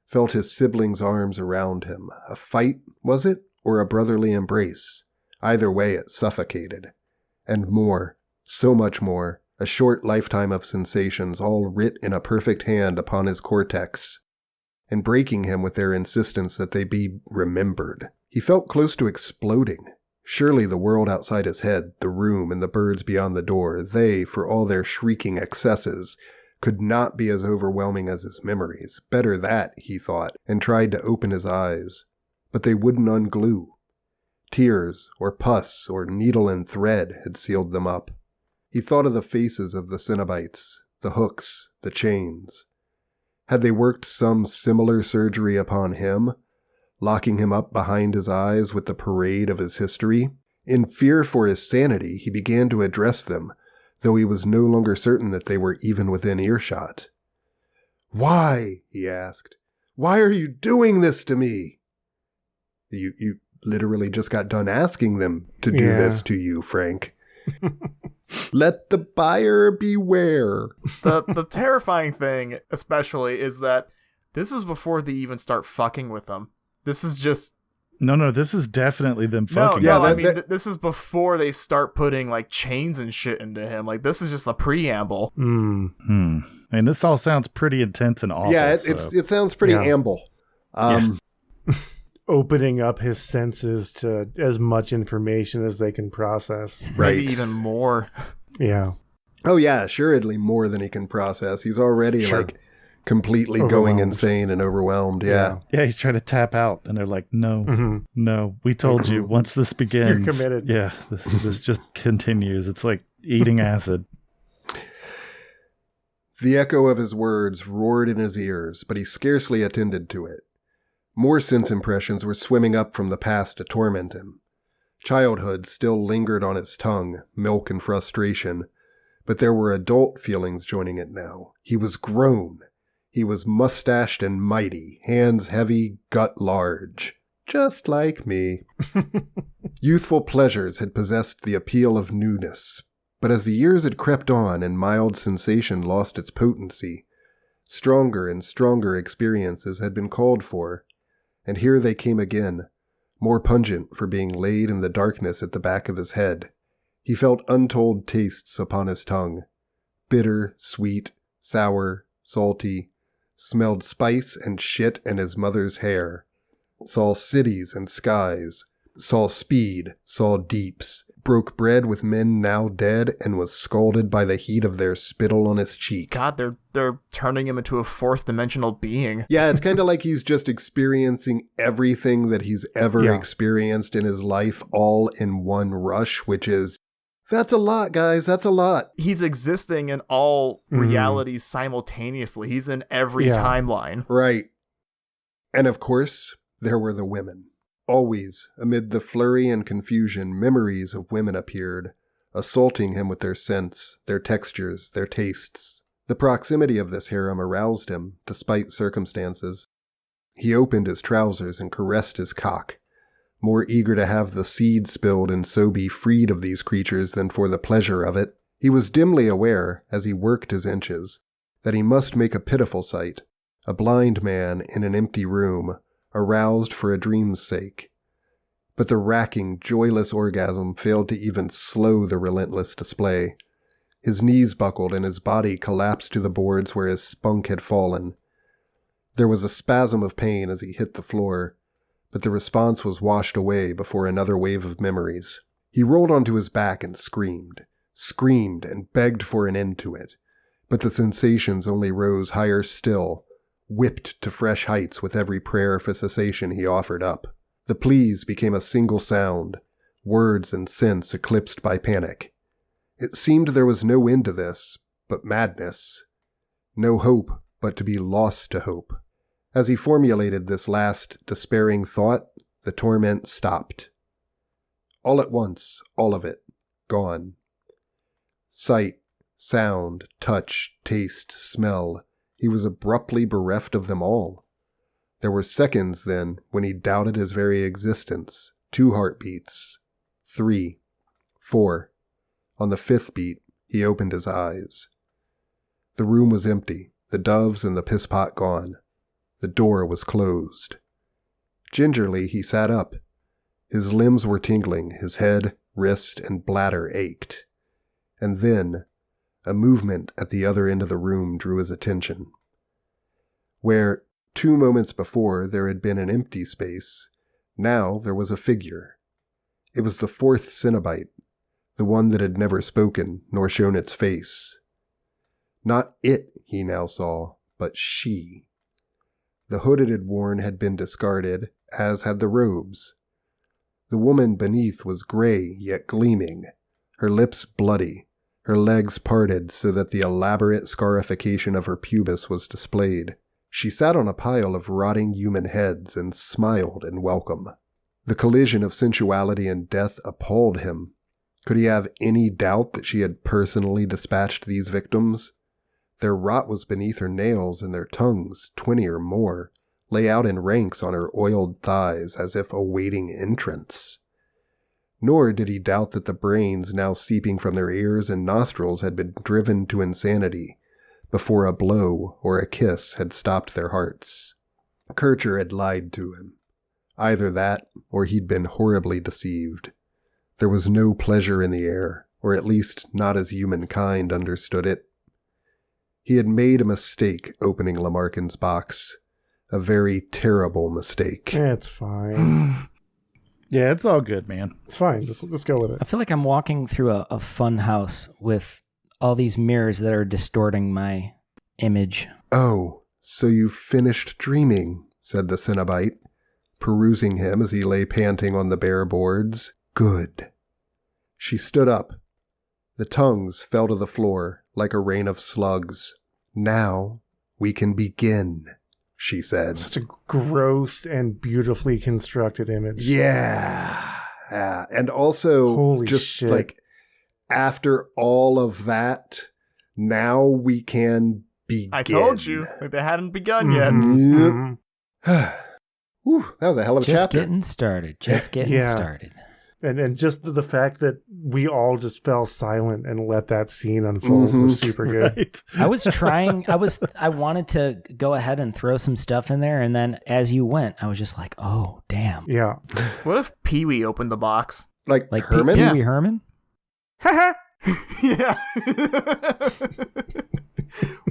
felt his siblings' arms around him. A fight, was it? Or a brotherly embrace? Either way, it suffocated. And more, so much more, a short lifetime of sensations all writ in a perfect hand upon his cortex, and breaking him with their insistence that they be remembered. He felt close to exploding. Surely the world outside his head, the room, and the birds beyond the door, they, for all their shrieking excesses, could not be as overwhelming as his memories. Better that, he thought, and tried to open his eyes. But they wouldn't unglue. Tears, or pus, or needle and thread had sealed them up. He thought of the faces of the Cenobites, the hooks, the chains. Had they worked some similar surgery upon him, locking him up behind his eyes with the parade of his history? In fear for his sanity, he began to address them, though he was no longer certain that they were even within earshot. "Why?" he asked. "Why are you doing this to me?" You literally just got done asking them to do this to you, Frank. Let the buyer beware. The terrifying thing, especially, is that this is before they even start fucking with them. This is just... No, this is definitely them fucking. This is before they start putting, like, chains and shit into him. Like, this is just a preamble. I mean, this all sounds pretty intense and awful. Yeah, it sounds pretty amble. Opening up his senses to as much information as they can process. Maybe even more. Yeah. Oh, yeah, assuredly more than he can process. He's already, completely going insane and overwhelmed. Yeah, he's trying to tap out, and they're like, no, we told you, once this begins... You're committed. Yeah, this just continues. It's like eating acid. The echo of his words roared in his ears, but he scarcely attended to it. More sense impressions were swimming up from the past to torment him. Childhood still lingered on his tongue, milk and frustration, but there were adult feelings joining it now. He was grown. He was mustached and mighty, hands heavy, gut large. Just like me. Youthful pleasures had possessed the appeal of newness, but as the years had crept on and mild sensation lost its potency, stronger and stronger experiences had been called for, and here they came again, more pungent for being laid in the darkness at the back of his head. He felt untold tastes upon his tongue, bitter, sweet, sour, salty, smelled spice and shit and his mother's hair, saw cities and skies, saw speed, saw deeps, broke bread with men now dead, and was scalded by the heat of their spittle on his cheek. God, they're turning him into a fourth-dimensional being. Yeah, it's kind of like he's just experiencing everything that he's ever experienced in his life all in one rush, which is, that's a lot, guys, that's a lot. He's existing in all realities simultaneously. He's in every timeline. Right. And of course, there were the women. Always, amid the flurry and confusion, memories of women appeared, assaulting him with their scents, their textures, their tastes. The proximity of this harem aroused him, despite circumstances. He opened his trousers and caressed his cock, more eager to have the seed spilled and so be freed of these creatures than for the pleasure of it. He was dimly aware, as he worked his inches, that he must make a pitiful sight, a blind man in an empty room, aroused for a dream's sake. But the racking, joyless orgasm failed to even slow the relentless display. His knees buckled and his body collapsed to the boards where his spunk had fallen. There was a spasm of pain as he hit the floor, but the response was washed away before another wave of memories. He rolled onto his back and screamed and begged for an end to it, but the sensations only rose higher still, whipped to fresh heights with every prayer for cessation he offered up. The pleas became a single sound, words and sense eclipsed by panic. It seemed there was no end to this, but madness. No hope but to be lost to hope. As he formulated this last despairing thought, the torment stopped. All at once, all of it, gone. Sight, sound, touch, taste, smell. He was abruptly bereft of them all. There were seconds, then, when he doubted his very existence. 2 heartbeats. 3. 4. On the 5th beat, he opened his eyes. The room was empty, the doves and the piss pot gone. The door was closed. Gingerly, he sat up. His limbs were tingling, his head, wrist, and bladder ached. And then, a movement at the other end of the room drew his attention. Where 2 moments before there had been an empty space, now there was a figure. It was the 4th Cenobite, the one that had never spoken nor shown its face. Not it he now saw, but she. The hood it had worn had been discarded, as had the robes. The woman beneath was gray yet gleaming, her lips bloody, her legs parted so that the elaborate scarification of her pubis was displayed. She sat on a pile of rotting human heads and smiled in welcome. The collision of sensuality and death appalled him. Could he have any doubt that she had personally dispatched these victims? Their rot was beneath her nails, and their tongues, 20 or more, lay out in ranks on her oiled thighs as if awaiting entrance. Nor did he doubt that the brains now seeping from their ears and nostrils had been driven to insanity before a blow or a kiss had stopped their hearts. Kircher had lied to him. Either that, or he'd been horribly deceived. There was no pleasure in the air, or at least not as humankind understood it. He had made a mistake opening Lamarckin's box. A very terrible mistake. It's fine. Yeah, it's all good, man. It's fine. Just go with it. I feel like I'm walking through a fun house with all these mirrors that are distorting my image. Oh, so you finished dreaming, said the Cenobite, perusing him as he lay panting on the bare boards. Good. She stood up. The tongues fell to the floor like a rain of slugs. Now we can begin, she said. Such a gross and beautifully constructed image. Yeah. And also, holy just shit. Like, after all of that, now we can begin. I told you, like they hadn't begun yet. Mm-hmm. Whew, that was a hell of a Just chapter. getting started. Just getting started. And just the fact that we all just fell silent and let that scene unfold was super good. Right. I was trying, I wanted to go ahead and throw some stuff in there, and then as you went, I was just like, oh, damn. Yeah. What if Pee-wee opened the box? Like Herman? Herman? Pee-wee Herman? Yeah.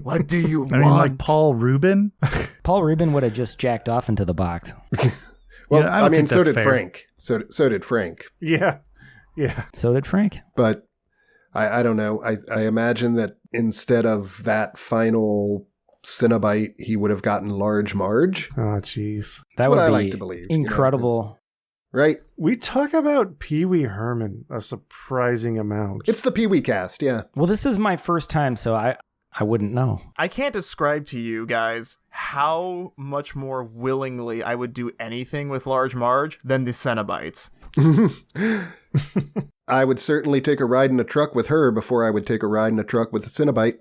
What do you want? I mean, like Paul Rubin? Paul Rubin would have just jacked off into the box. Well, Yeah, I I don't mean, think so that's did fair. Frank. So did Frank. Yeah. Yeah. So did Frank. But I don't know. I imagine that instead of that final Cenobite, he would have gotten Large Marge. Oh, jeez. That what would I be like to believe, you know, incredible. Right? We talk about Pee-wee Herman a surprising amount. It's the Pee-wee cast, yeah. Well, this is my first time, so I wouldn't know. I can't describe to you guys how much more willingly I would do anything with Large Marge than the Cenobites. I would certainly take a ride in a truck with her before I would take a ride in a truck with the Cenobite.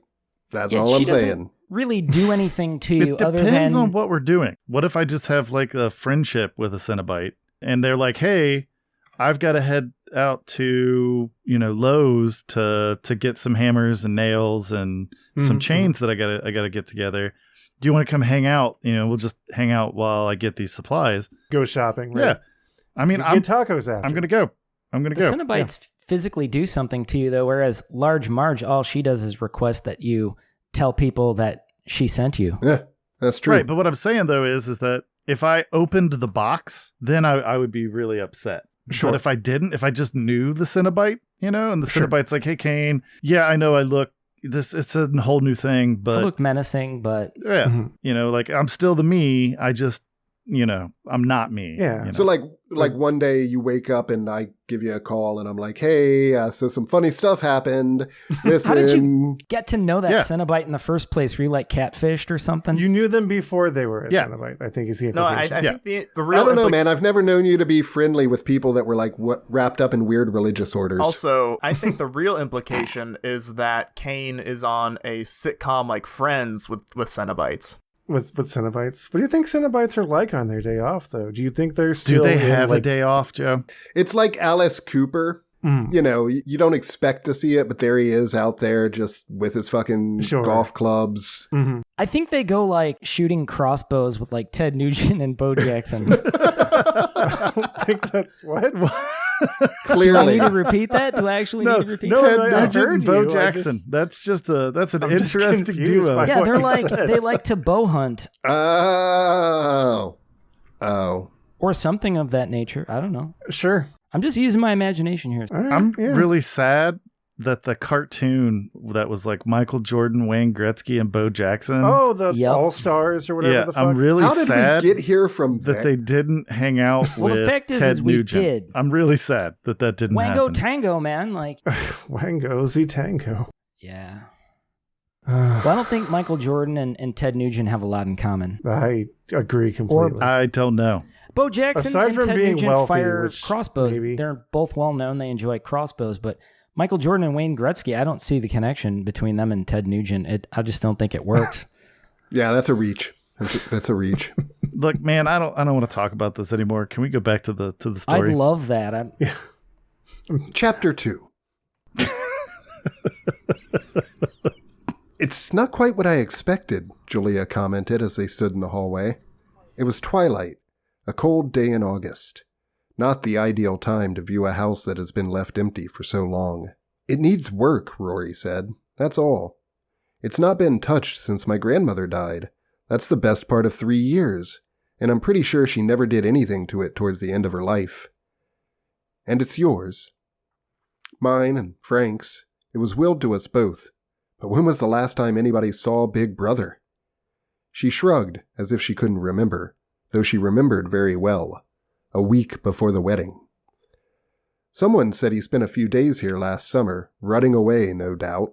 That's all she I'm doesn't saying. really do anything to you It other depends than on what we're doing. What if I just have like a friendship with a Cenobite and they're like, hey, I've got to head out to, Lowe's to get some hammers and nails and some chains that I gotta get together. Do you want to come hang out? We'll just hang out while I get these supplies. Go shopping, right? Yeah. I mean, Get tacos after. I'm going to go. the Cenobites physically do something to you, though, whereas Large Marge, all she does is request that you tell people that she sent you. Yeah, that's true. Right, but what I'm saying, though, is that if I opened the box, then I would be really upset. Sure. But if I didn't, if I just knew the Cenobite, and the Cenobite's like, hey, Kaine, yeah, I know I look, it's a whole new thing, I but look menacing, but yeah, like I'm still the me. I just, I'm not me. Yeah. So like one day you wake up and I give you a call and I'm like, hey, so some funny stuff happened. Listen. how did you get to know that Yeah. Cenobite in the first place? Were you like catfished or something? You knew them before they were a Yeah. Cenobite, I think is the No, I implication. think the real I don't know, man. I've never known you to be friendly with people that were like wrapped up in weird religious orders. Also, I think the real implication is that Kaine is on a sitcom like Friends with Cenobites. With Cenobites. What do you think Cenobites are like on their day off, though? Do you think they're still Do they in, have like, a day off, Joe? It's like Alice Cooper You know, you don't expect to see it, but there he is out there just with his fucking golf clubs. Mm-hmm. I think they go like shooting crossbows with like Ted Nugent and Bo Jackson. I don't think that's what? Clearly. Do I need to repeat that? Do I actually need to repeat that? Ted I Nugent and Bo you. Jackson. That's an I'm just interesting confused duo. by Yeah, what they're you like said. they like to bow hunt Oh. or something of that nature. I don't know. Sure. I'm just using my imagination here. All right, I'm yeah. really sad that the cartoon that was like Michael Jordan, Wayne Gretzky, and Bo Jackson. Oh, the Yep. All-Stars or whatever yeah, the fuck. I'm really How did sad we get here from that they didn't hang out Well, the with fact is Ted we Nugent. did. I'm really sad that didn't Wango happen. Tango, man. Like, Wango Z Tango. yeah. Well, I don't think Michael Jordan and Ted Nugent have a lot in common. I agree completely. I don't know. Bo Jackson Aside and from Ted being Nugent wealthy, fire which crossbows. maybe- They're both well known. They enjoy crossbows, but Michael Jordan and Wayne Gretzky, I don't see the connection between them and Ted Nugent. I just don't think it works. Yeah, that's a reach. That's a reach. Look, man, I don't want to talk about this anymore. Can we go back to the story? I'd love that. Chapter 2. It's not quite what I expected, Julia commented as they stood in the hallway. It was twilight, a cold day in August. Not the ideal time to view a house that has been left empty for so long. It needs work, Rory said. That's all. It's not been touched since my grandmother died. That's the best part of 3 years, and I'm pretty sure she never did anything to it towards the end of her life. And it's yours. Mine and Frank's. It was willed to us both. But when was the last time anybody saw Big Brother? She shrugged, as if she couldn't remember, though she remembered very well. A week before the wedding. Someone said he spent a few days here last summer, rutting away, no doubt.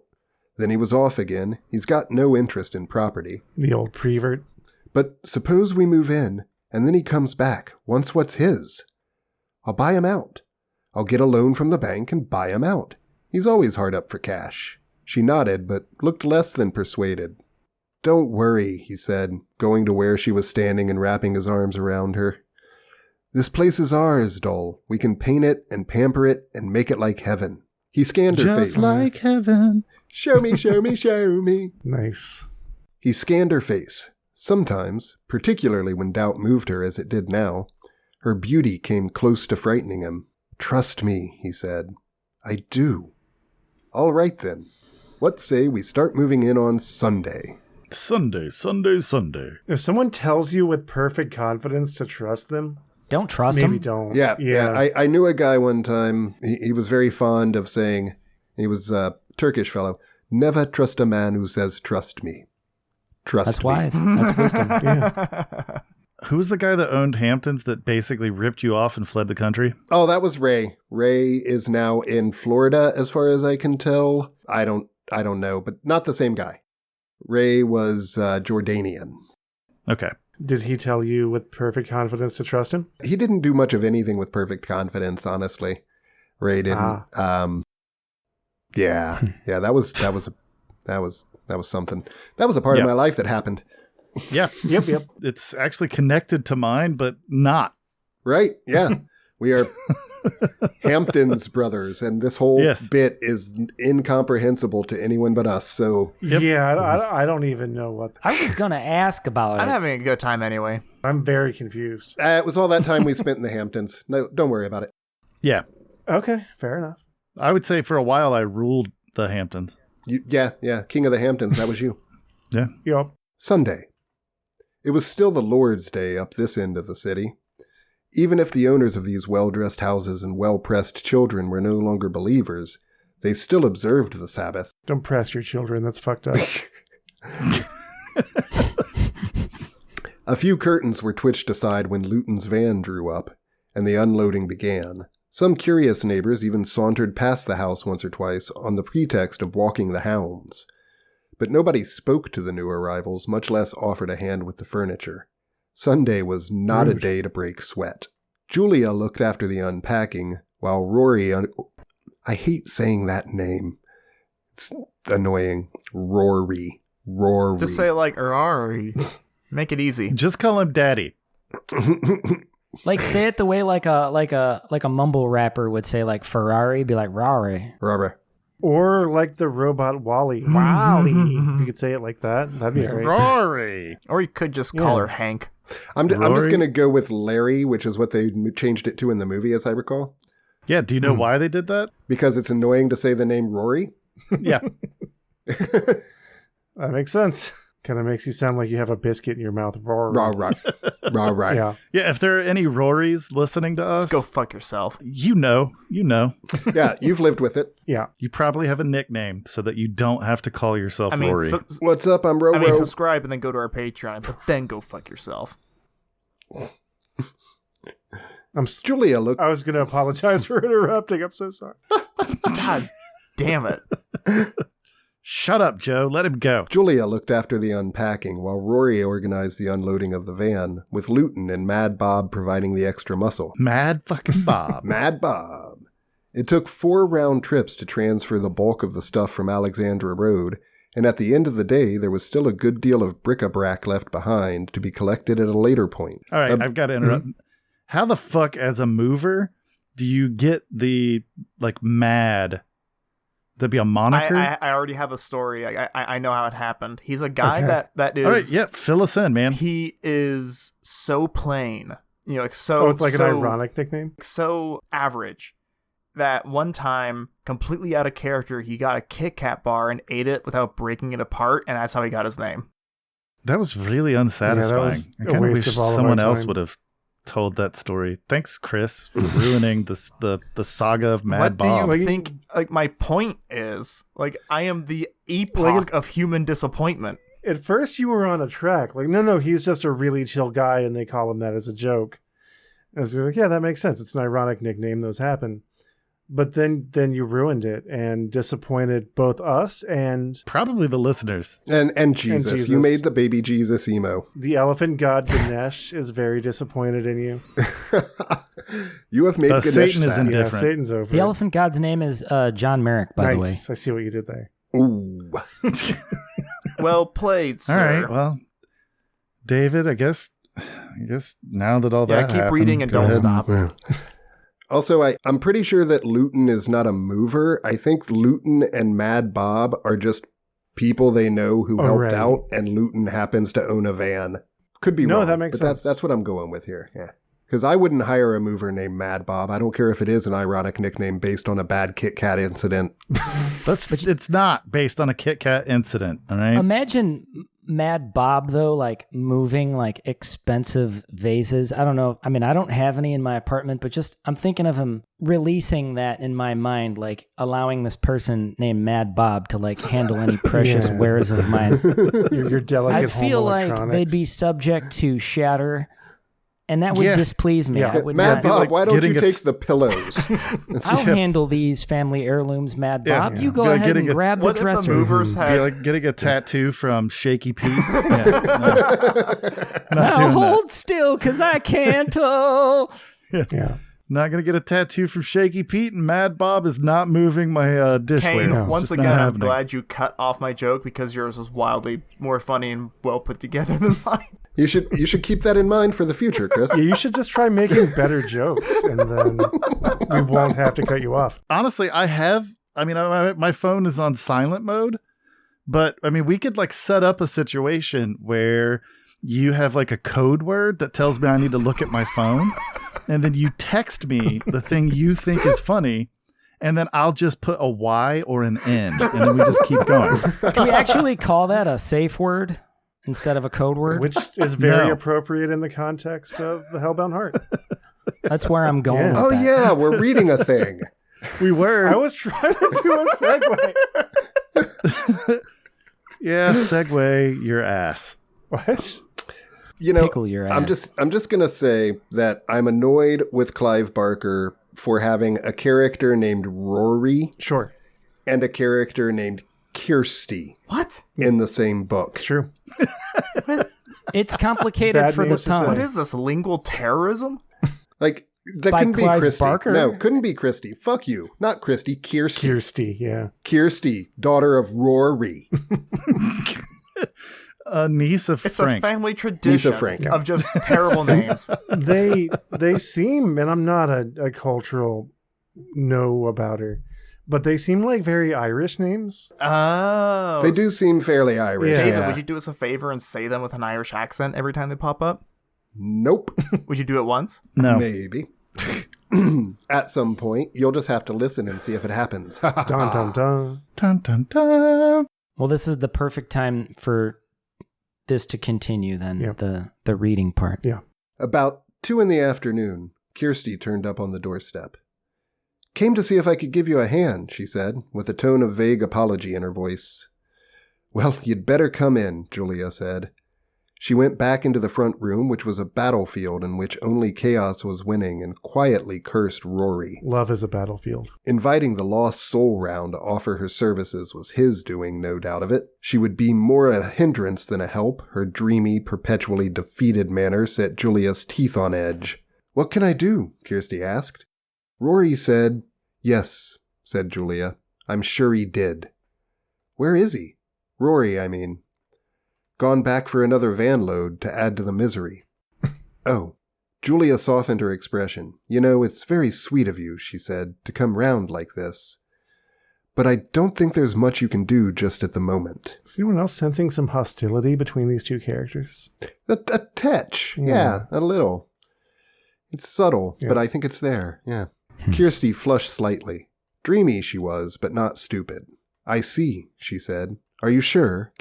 Then he was off again. He's got no interest in property. The old prevert. But suppose we move in, and then he comes back, wants what's his. I'll buy him out. I'll get a loan from the bank and buy him out. He's always hard up for cash. She nodded, but looked less than persuaded. Don't worry, he said, going to where she was standing and wrapping his arms around her. This place is ours, doll. We can paint it and pamper it and make it like heaven. He scanned her face. Just like heaven. Show me, show me, show me. Nice. He scanned her face. Sometimes, particularly when doubt moved her as it did now, her beauty came close to frightening him. Trust me, he said. I do. All right then. What say we start moving in on Sunday? Sunday. If someone tells you with perfect confidence to trust them, Don't trust maybe him. don't. Yeah. I knew a guy one time, he was very fond of saying, he was a Turkish fellow, never trust a man who says trust me. Trust That's me. wise. That's wisdom. Yeah. Who was the guy that owned Hamptons that basically ripped you off and fled the country? Oh, that was Ray. Ray is now in Florida, as far as I can tell. I don't know, but not the same guy. Ray was Jordanian. Okay. Did he tell you with perfect confidence to trust him? He didn't do much of anything with perfect confidence, honestly. Ray didn't. Yeah, that was something. That was a part of my life that happened. Yeah. Yep. It's actually connected to mine, but not. Right? Yeah. We are Hamptons brothers, and this whole bit is incomprehensible to anyone but us. So yeah, I don't even know what. I was gonna ask about I'm it. having a good time anyway. I'm very confused. it was all that time we spent in the Hamptons. No, don't worry about it. Yeah. Okay, fair enough. I would say for a while I ruled the Hamptons. Yeah, King of the Hamptons. That was you. Yeah. Yep. Sunday. It was still the Lord's Day up this end of the city. Even if the owners of these well-dressed houses and well-pressed children were no longer believers, they still observed the Sabbath. Don't press your children. That's fucked up. A few curtains were twitched aside when Luton's van drew up, and the unloading began. Some curious neighbors even sauntered past the house once or twice on the pretext of walking the hounds. But nobody spoke to the new arrivals, much less offered a hand with the furniture. Sunday was not a day to break sweat. Julia looked after the unpacking, while Rory... I hate saying that name. It's annoying. Rory. Just say it like Rory. Make it easy. Just call him Daddy. Like say it the way like a mumble rapper would say, like Ferrari, be like Rari. Rara. Or like the robot Wally. Wally. You could say it like that. That'd be great. Rory. Or you could just call her Hank. I'm just going to go with Larry, which is what they changed it to in the movie, as I recall. Yeah, do you know why they did that? Because it's annoying to say the name Rory. Yeah. That makes sense. Kind of makes you sound like you have a biscuit in your mouth. Rory. Right. Yeah. Yeah, if there are any Rorys listening to us, Go fuck yourself. you know. Yeah, you've lived with it. Yeah. You probably have a nickname so that you don't have to call yourself Rory. What's up? I'm Ro. Subscribe and then go to our Patreon, but then go fuck yourself. Julia, look. I was going to apologize for interrupting. I'm so sorry. God damn it. Shut up, Joe. Let him go. Julia looked after the unpacking while Rory organized the unloading of the van, with Luton and Mad Bob providing the extra muscle. Mad fucking Bob. Mad Bob. It took 4 round trips to transfer the bulk of the stuff from Alexandra Road, and at the end of the day, there was still a good deal of bric-a-brac left behind to be collected at a later point. All right, I've got to interrupt. How the fuck, as a mover, do you get the, mad? That'd be a moniker? I already have a story. I know how it happened. He's a guy that is... All right, yeah, fill us in, man. He is so plain. So... Oh, it's like an ironic nickname? So average that one time, completely out of character, he got a Kit Kat bar and ate it without breaking it apart, and that's how he got his name. That was really unsatisfying. I kind of wish someone else would have told that story. Thanks, Chris, for ruining the saga of Mad Bob. What do you think? My point is, I am the epoch of human disappointment. At first, you were on a track. No, he's just a really chill guy, and they call him that as a joke. And so yeah, that makes sense. It's an ironic nickname. Those happen. But then you ruined it and disappointed both us and... probably the listeners. And Jesus. You made the baby Jesus emo. The elephant god Ganesh is very disappointed in you. You have made Ganesh Satan is sad. indifferent. Yeah, Satan's over. The elephant god's name is John Merrick, by the way. I see what you did there. Ooh. Well played, sir. All right, well, David, I guess now that all that happened... Yeah, keep reading and don't stop. Also, I'm pretty sure that Luton is not a mover. I think Luton and Mad Bob are just people they know who helped out, and Luton happens to own a van. Could be wrong. No, that makes sense. That's what I'm going with here. Yeah. Because I wouldn't hire a mover named Mad Bob. I don't care if it is an ironic nickname based on a bad Kit Kat incident. It's not based on a Kit Kat incident, all right? Imagine Mad Bob, though, moving, expensive vases. I don't know. I mean, I don't have any in my apartment, but just I'm thinking of him releasing that in my mind, allowing this person named Mad Bob to, handle any precious wares of mine. Your delicate I feel like they'd be subject to shatter. And that would displease me. Yeah. I would Mad not. Bob, why don't you take the pillows? I'll handle these family heirlooms, Mad Bob. You go ahead and grab the dresser. What if the movers had... getting a tattoo from Shaky Pete? Now hold still, because I can't. Oh. Yeah. Not going to get a tattoo from Shaky Pete, and Mad Bob is not moving my dishware. Kaine, once again, I'm glad you cut off my joke because yours was wildly more funny and well put together than mine. You should keep that in mind for the future, Chris. Yeah, you should just try making better jokes, and then we won't have to cut you off. Honestly, my phone is on silent mode, but we could set up a situation where you have a code word that tells me I need to look at my phone, and then you text me the thing you think is funny, and then I'll just put a Y or an N, and then we just keep going. Can we actually call that a safe word instead of a code word? Which is very appropriate in the context of the Hellbound Heart. That's where I'm going with that. Yeah, we're reading a thing. We were. I was trying to do a segue. Yeah, segue your ass. What? Pickle your ass. I'm just gonna say that I'm annoyed with Clive Barker for having a character named Rory. Sure. And a character named Kirsty. What? In the same book. It's true. It's complicated for the tongue. What is this, lingual terrorism? That couldn't be Christy. Barker? No, couldn't be Christy. Fuck you. Not Christy. Kirsty. Yeah. Kirsty, daughter of Rory. A niece of It's Frank. a family tradition Frank. of just terrible names. They seem, and I'm not a cultural know-abouter, but they seem like very Irish names. Oh. They do seem fairly Irish. Yeah. David, would you do us a favor and say them with an Irish accent every time they pop up? Nope. Would you do it once? No. Maybe. At some point, you'll just have to listen and see if it happens. Dun, dun, dun. Dun, dun, dun. Well, this is the perfect time for this to continue then, Yeah. the reading part. Yeah. About 2 p.m, Kirsty turned up on the doorstep. Came to see if I could give you a hand, she said, with a tone of vague apology in her voice. Well, you'd better come in, Julia said. She went back into the front room, which was a battlefield in which only chaos was winning, and quietly cursed Rory. Love is a battlefield. Inviting the lost soul round to offer her services was his doing, no doubt of it. She would be more a hindrance than a help. Her dreamy, perpetually defeated manner set Julia's teeth on edge. What can I do? Kirsty asked. Rory said, Yes, said Julia. I'm sure he did. Where is he? Rory, I mean. Gone back for another van load to add to the misery. Oh. Julia softened her expression. You know, it's very sweet of you, she said, to come round like this. But I don't think there's much you can do just at the moment. Is anyone else sensing some hostility between these two characters? A touch. Yeah, a little. It's subtle, but I think it's there, yeah. Kirsty flushed slightly. Dreamy she was, but not stupid. I see, she said. Are you sure?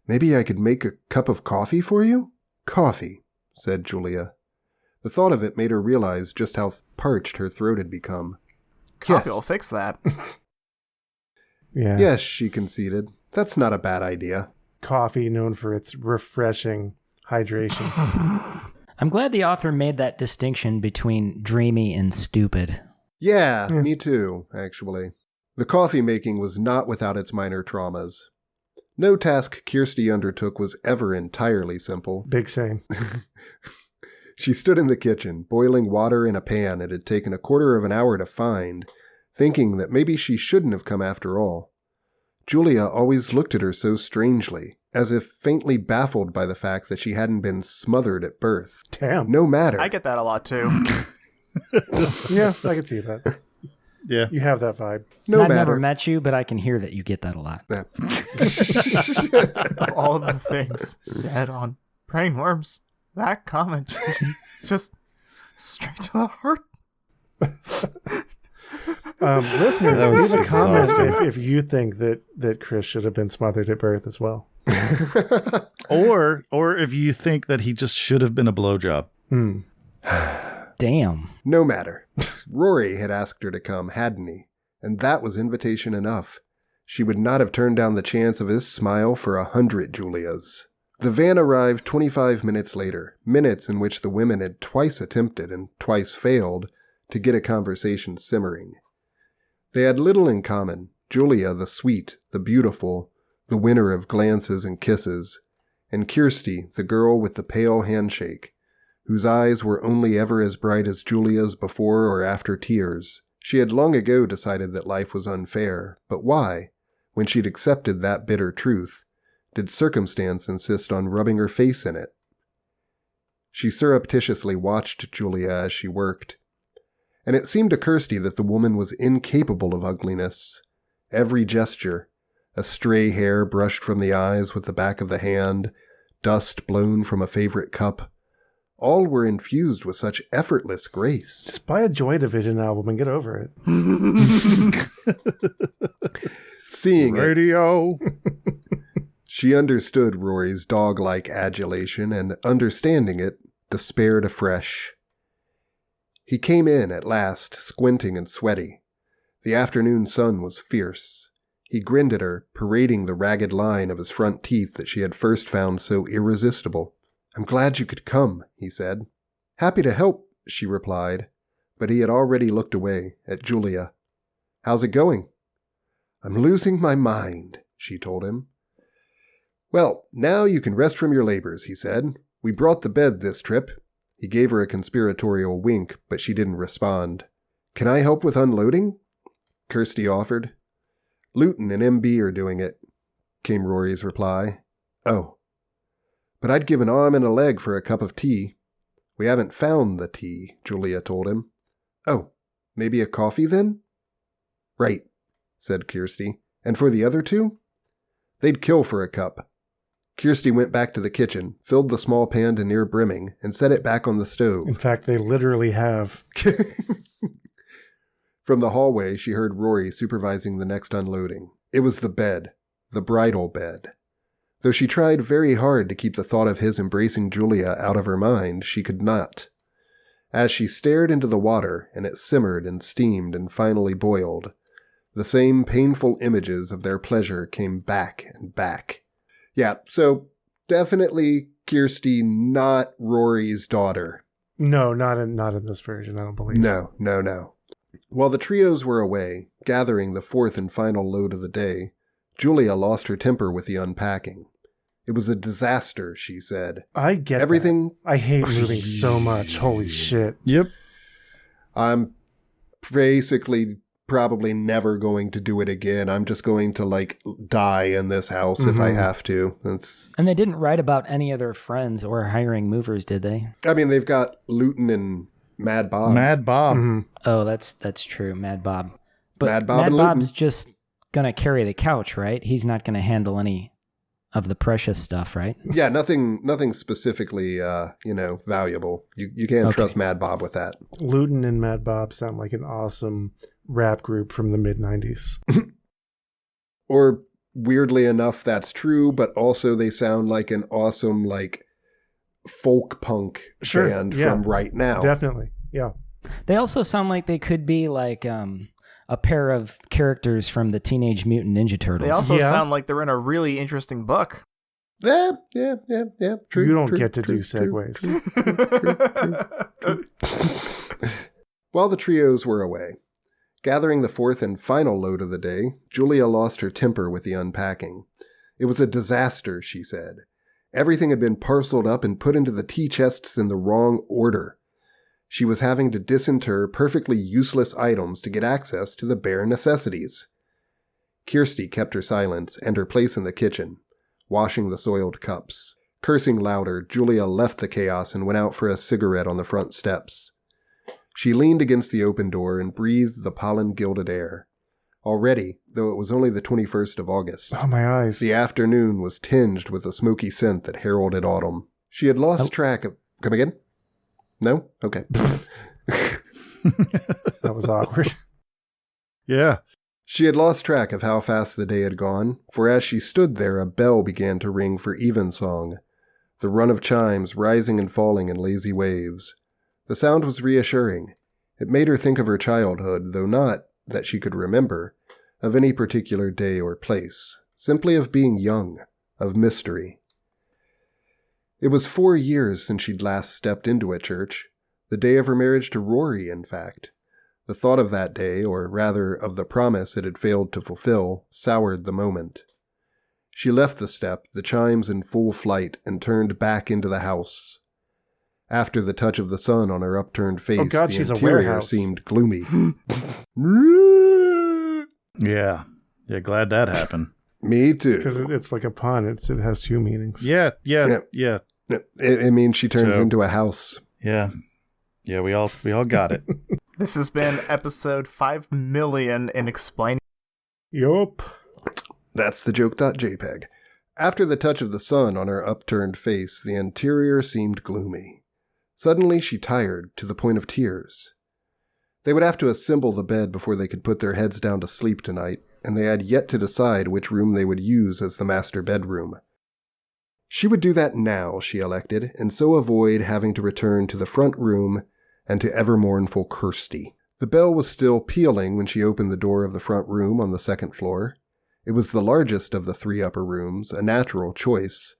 Maybe I could make a cup of coffee for you? Coffee, said Julia. The thought of it made her realize just how parched her throat had become. Coffee will fix that. Yeah. Yes, she conceded. That's not a bad idea. Coffee, known for its refreshing hydration. I'm glad the author made that distinction between dreamy and stupid. Yeah, me too, actually. The coffee making was not without its minor traumas. No task Kirsty undertook was ever entirely simple. Big same. She stood in the kitchen, boiling water in a pan it had taken a quarter of an hour to find, thinking that maybe she shouldn't have come after all. Julia always looked at her so strangely, as if faintly baffled by the fact that she hadn't been smothered at birth. Damn. No matter. I get that a lot too. Yeah, I can see that. Yeah. You have that vibe. No I've matter. never met you, but I can hear that you get that a lot. Yeah. Of all the things said on Brainworms, that comment just straight to the heart. Listeners, That was leave a comment exhausting. if you think that Chris should have been smothered at birth as well. Or if you think that he just should have been a blowjob. Damn. No matter. Rory had asked her to come, hadn't he? And that was invitation enough. She would not have turned down the chance of his smile for 100 Julias. The van arrived 25 minutes later, minutes in which the women had twice attempted and twice failed to get a conversation simmering. They had little in common. Julia, the sweet, the beautiful, the winner of glances and kisses, and Kirsty, the girl with the pale handshake, whose eyes were only ever as bright as Julia's before or after tears. She had long ago decided that life was unfair, but why, when she'd accepted that bitter truth, did circumstance insist on rubbing her face in it? She surreptitiously watched Julia as she worked, and it seemed to Kirsty that the woman was incapable of ugliness. Every gesture, a stray hair brushed from the eyes with the back of the hand, dust blown from a favorite cup, all were infused with such effortless grace. Just buy a Joy Division album and get over it. Seeing Radio. she understood Rory's dog-like adulation, and understanding it, despaired afresh. He came in at last, squinting and sweaty. The afternoon sun was fierce. He grinned at her, parading the ragged line of his front teeth that she had first found so irresistible. I'm glad you could come, he said. Happy to help, she replied, but he had already looked away, at Julia. How's it going? I'm losing my mind, she told him. Well, now you can rest from your labors, he said. We brought the bed this trip. He gave her a conspiratorial wink, but she didn't respond. Can I help with unloading? Kirsty offered. Luton and MB are doing it. came Rory's reply. Oh. But I'd give an arm and a leg for a cup of tea. We haven't found the tea, Julia told him. Oh, maybe a coffee then? Right, said Kirsty. And for the other two? They'd kill for a cup. Kirsty went back to the kitchen, filled the small pan to near brimming, and set it back on the stove. In fact, they literally have. From the hallway, she heard Rory supervising the next unloading. It was the bed, the bridal bed. Though she tried very hard to keep the thought of his embracing Julia out of her mind, she could not. As she stared into the water, and it simmered and steamed and finally boiled, the same painful images of their pleasure came back and back. Yeah, so definitely Kirsty, not Rory's daughter. No, not in this version, I don't believe. No. While the trios were away, gathering the fourth and final load of the day, Julia lost her temper with the unpacking. It was a disaster, she said. I get everything. That. I hate moving so much. Holy shit. Yep. I'm basically probably never going to do it again. I'm just going to die in this house if I have to. And they didn't write about any of their friends or hiring movers, did they? I mean, they've got Luton and Mad Bob. Mad Bob. Mm-hmm. Oh, that's true. Mad Bob. But Mad Bob and Bob's Luton. just going to carry the couch, right? He's not going to handle any of the precious stuff, right? Yeah, nothing specifically, valuable. You can't trust Mad Bob with that. Luton and Mad Bob sound like an awesome rap group from the mid-90s. Or, weirdly enough, that's true, but also they sound like an awesome, folk punk band from right now. Definitely, yeah. They also sound like they could be a pair of characters from the Teenage Mutant Ninja Turtles. They also sound like they're in a really interesting book. Yeah. True. You don't get to do segues. True. While the trios were away, gathering the fourth and final load of the day, Julia lost her temper with the unpacking. It was a disaster, she said. Everything had been parceled up and put into the tea chests in the wrong order. She was having to disinter perfectly useless items to get access to the bare necessities. Kirsty kept her silence and her place in the kitchen, washing the soiled cups. Cursing louder, Julia left the chaos and went out for a cigarette on the front steps. She leaned against the open door and breathed the pollen-gilded air. Already, though it was only the 21st of August, oh, my eyes. The afternoon was tinged with a smoky scent that heralded autumn. She had lost track of... Come again? No? Okay. That was awkward. Yeah. She had lost track of how fast the day had gone, for as she stood there, a bell began to ring for evensong, the run of chimes rising and falling in lazy waves. The sound was reassuring. It made her think of her childhood, though not, that she could remember, of any particular day or place, simply of being young, of mystery. It was 4 years since she'd last stepped into a church, the day of her marriage to Rory, in fact. The thought of that day, or rather of the promise it had failed to fulfill, soured the moment. She left the step, the chimes in full flight, and turned back into the house. After the touch of the sun on her upturned face, the interior seemed gloomy. Yeah, glad that happened. Me too. Because it's like a pun. It has two meanings. Yeah. It means she turns into a house. Yeah, we all got it. This has been episode 5 million in explaining. Yup. That's the joke.jpg. After the touch of the sun on her upturned face, the interior seemed gloomy. Suddenly she tired to the point of tears. They would have to assemble the bed before they could put their heads down to sleep tonight, and they had yet to decide which room they would use as the master bedroom. She would do that now, she elected, and so avoid having to return to the front room and to ever-mournful Kirsty. The bell was still pealing when she opened the door of the front room on the second floor. It was the largest of the 3 upper rooms, a natural choice,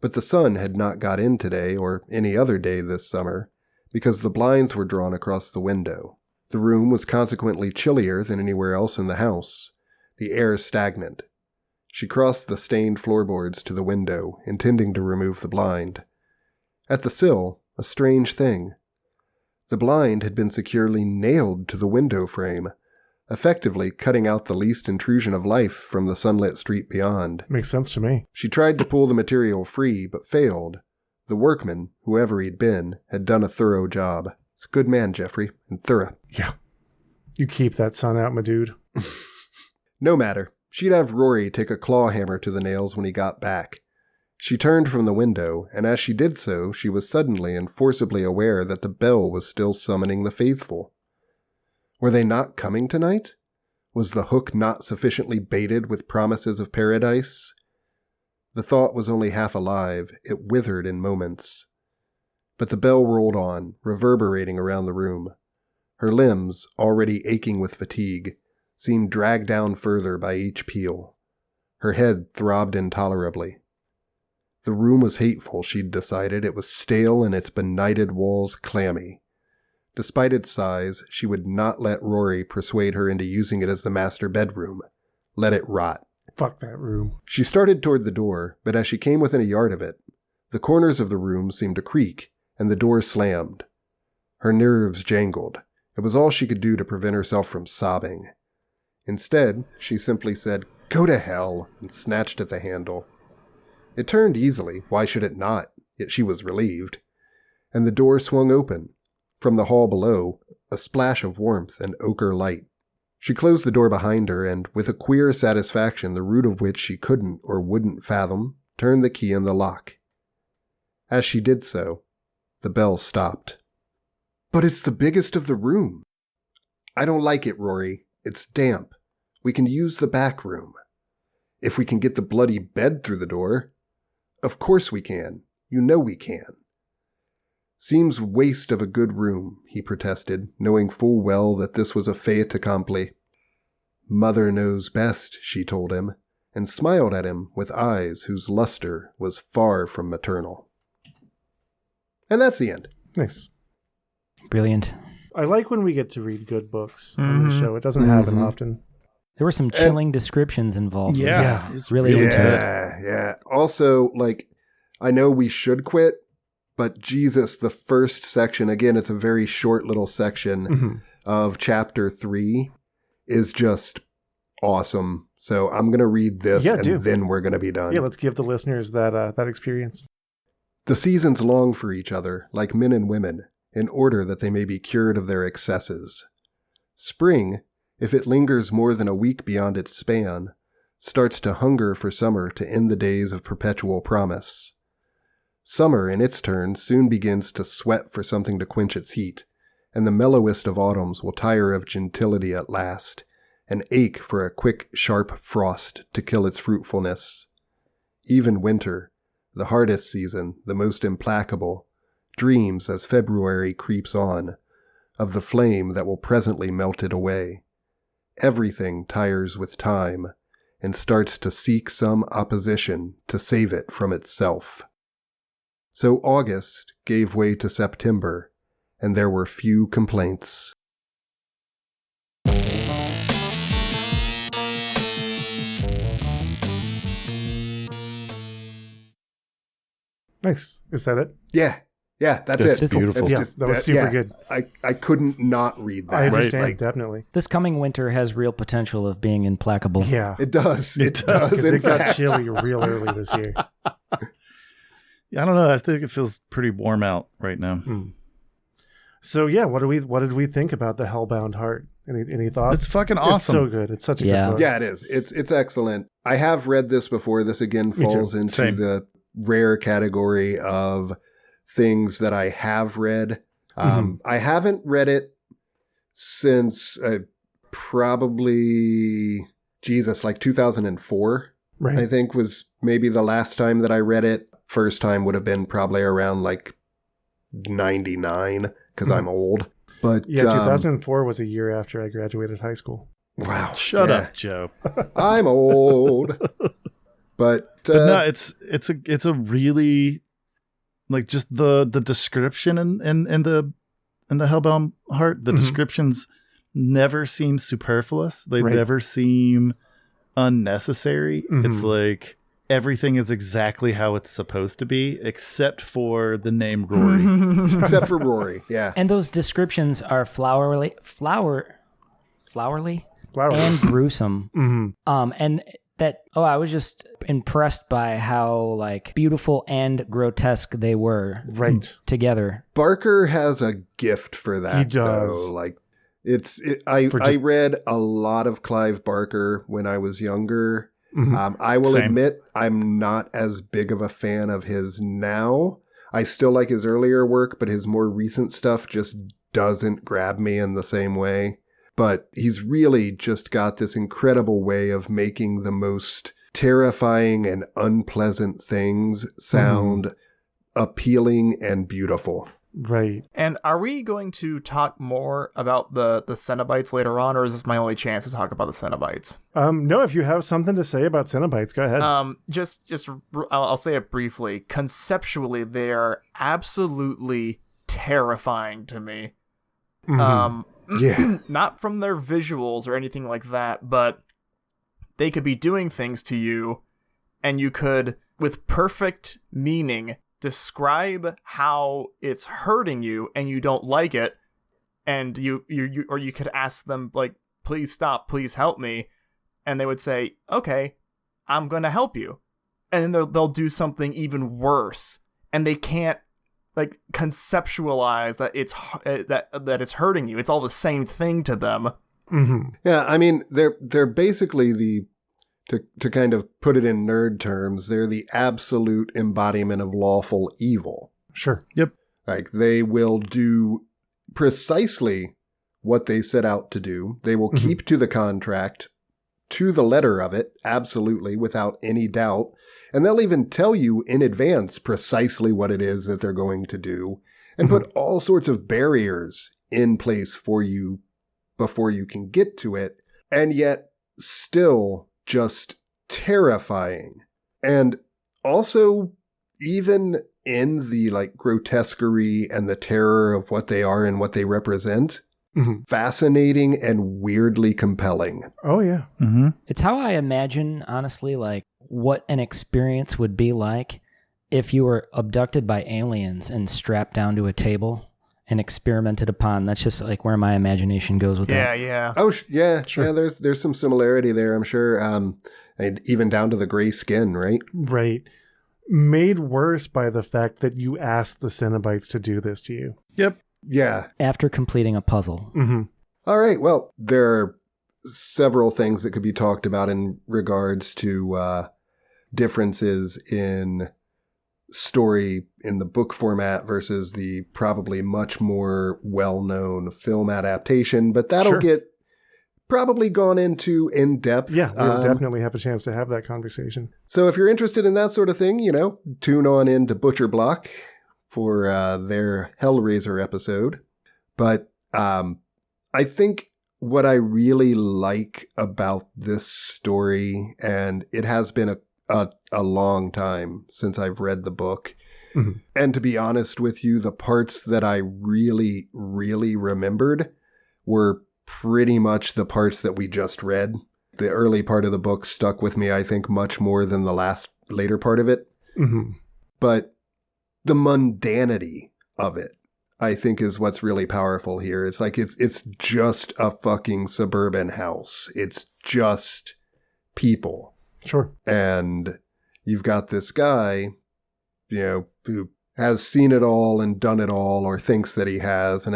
but the sun had not got in today or any other day this summer, because the blinds were drawn across the window. The room was consequently chillier than anywhere else in the house, the air stagnant. She crossed the stained floorboards to the window, intending to remove the blind. At the sill, a strange thing. The blind had been securely nailed to the window frame, effectively cutting out the least intrusion of life from the sunlit street beyond. Makes sense to me. She tried to pull the material free, but failed. The workman, whoever he'd been, had done a thorough job. It's a good man, Jeffrey, and thorough. Yeah. You keep that sun out, my dude. No matter. She'd have Rory take a claw hammer to the nails when he got back. She turned from the window, and as she did so, she was suddenly and forcibly aware that the bell was still summoning the faithful. Were they not coming tonight? Was the hook not sufficiently baited with promises of paradise? The thought was only half alive. It withered in moments. But the bell rolled on, reverberating around the room. Her limbs, already aching with fatigue, seemed dragged down further by each peal. Her head throbbed intolerably. The room was hateful, she'd decided. It was stale and its benighted walls clammy. Despite its size, she would not let Rory persuade her into using it as the master bedroom. Let it rot. Fuck that room. She started toward the door, but as she came within a yard of it, the corners of the room seemed to creak, and the door slammed. Her nerves jangled. It was all she could do to prevent herself from sobbing. Instead, she simply said, "Go to hell," and snatched at the handle. It turned easily, why should it not? Yet she was relieved. And the door swung open. From the hall below, a splash of warmth and ochre light. She closed the door behind her and, with a queer satisfaction the root of which she couldn't or wouldn't fathom, turned the key in the lock. As she did so, the bell stopped. "But it's the biggest of the room." "I don't like it, Rory. It's damp. We can use the back room." "If we can get the bloody bed through the door." "Of course we can. You know we can." "Seems waste of a good room," he protested, knowing full well that this was a fait accompli. "Mother knows best," she told him, and smiled at him with eyes whose luster was far from maternal. And that's the end. Nice. Brilliant. I like when we get to read good books on the show. It doesn't happen often. There were some chilling descriptions involved. Yeah. It's really into it. Yeah. Also, I know we should quit, but Jesus, the first section, again, it's a very short little section of chapter 3, is just awesome. So I'm going to read this then we're going to be done. Yeah, let's give the listeners that experience. "The seasons long for each other, like men and women, in order that they may be cured of their excesses. Spring, if it lingers more than a week beyond its span, starts to hunger for summer to end the days of perpetual promise. Summer, in its turn, soon begins to sweat for something to quench its heat, and the mellowest of autumns will tire of gentility at last, and ache for a quick, sharp frost to kill its fruitfulness. Even winter, the hardest season, the most implacable, dreams, as February creeps on, of the flame that will presently melt it away. Everything tires with time, and starts to seek some opposition to save it from itself. So August gave way to September, and there were few complaints." Nice. Is that it? Yeah, that's That's it. beautiful. Yeah, that was super good. I couldn't not read that. I understand, definitely. This coming winter has real potential of being implacable. Yeah. It does. It does. Because in it got fact. chilly real early this year. I don't know. I think it feels pretty warm out right now. So yeah, what did we think about the Hellbound Heart? Any thoughts? It's fucking awesome. It's so good. It's such a good book. Yeah, it is. It's excellent. I have read this before. This again falls into Same. the rare category of things that I have read. I haven't read it since probably, like 2004. Right. I think was maybe the last time that I read it. First time would have been probably around like 99 because I'm old. But yeah, 2004 was a year after I graduated high school. Wow. Shut up, Joe. I'm old. But no, it's a really, like, just the description in the Hellbound Heart. The descriptions never seem superfluous. They never seem unnecessary. It's like everything is exactly how it's supposed to be, except for the name Rory. Except for Rory, yeah. And those descriptions are flowery. flowers. and gruesome. Mm-hmm. And that, I was just impressed by how like beautiful and grotesque they were together. Barker has a gift for that. He does. Though. Like I read a lot of Clive Barker when I was younger. Mm-hmm. I will admit I'm not as big of a fan of his now. I still like his earlier work, but his more recent stuff just doesn't grab me in the same way. But he's really just got this incredible way of making the most terrifying and unpleasant things sound appealing and beautiful. Right. And are we going to talk more about the Cenobites later on, or is this my only chance to talk about the Cenobites? No, if you have something to say about Cenobites, go ahead. I'll say it briefly. Conceptually, they are absolutely terrifying to me. Yeah. Not from their visuals or anything like that, but they could be doing things to you, and you could, with perfect meaning, describe how it's hurting you, and you don't like it, and you could ask them, like, please stop, please help me, and they would say, okay, I'm gonna help you, and then they'll do something even worse, and they can't like conceptualize that it's that it's hurting you. It's all the same thing to them. Mm-hmm. Yeah, I mean they're basically to kind of put it in nerd terms, they're the absolute embodiment of lawful evil. Sure. Yep. Like they will do precisely what they set out to do. They will keep to the contract, to the letter of it, absolutely, without any doubt. And they'll even tell you in advance precisely what it is that they're going to do and put all sorts of barriers in place for you before you can get to it. And yet still just terrifying. And also, even in the like grotesquerie and the terror of what they are and what they represent, fascinating and weirdly compelling. Oh, yeah. Mm-hmm. It's how I imagine, honestly, like what an experience would be like if you were abducted by aliens and strapped down to a table and experimented upon. That's just like where my imagination goes with that. Yeah. Oh, yeah. Sure. Yeah, there's some similarity there, I'm sure. And even down to the gray skin, right? Right. Made worse by the fact that you asked the Cenobites to do this to you. Yep. Yeah. After completing a puzzle. Mm-hmm. All right. Well, there are several things that could be talked about in regards to differences in story in the book format versus the probably much more well-known film adaptation, but that'll get probably gone into in depth. Yeah, we'll definitely have a chance to have that conversation. So if you're interested in that sort of thing, tune on into Butcher Block for their Hellraiser episode. But I think what I really like about this story, and it has been a long time since I've read the book, and to be honest with you, the parts that I really, really remembered were pretty much the parts that we just read. The early part of the book stuck with me, I think, much more than the later part of it. But the mundanity of it, I think, is what's really powerful here. It's like it's just a fucking suburban house. It's just people. Sure. And you've got this guy, who has seen it all and done it all, or thinks that he has. And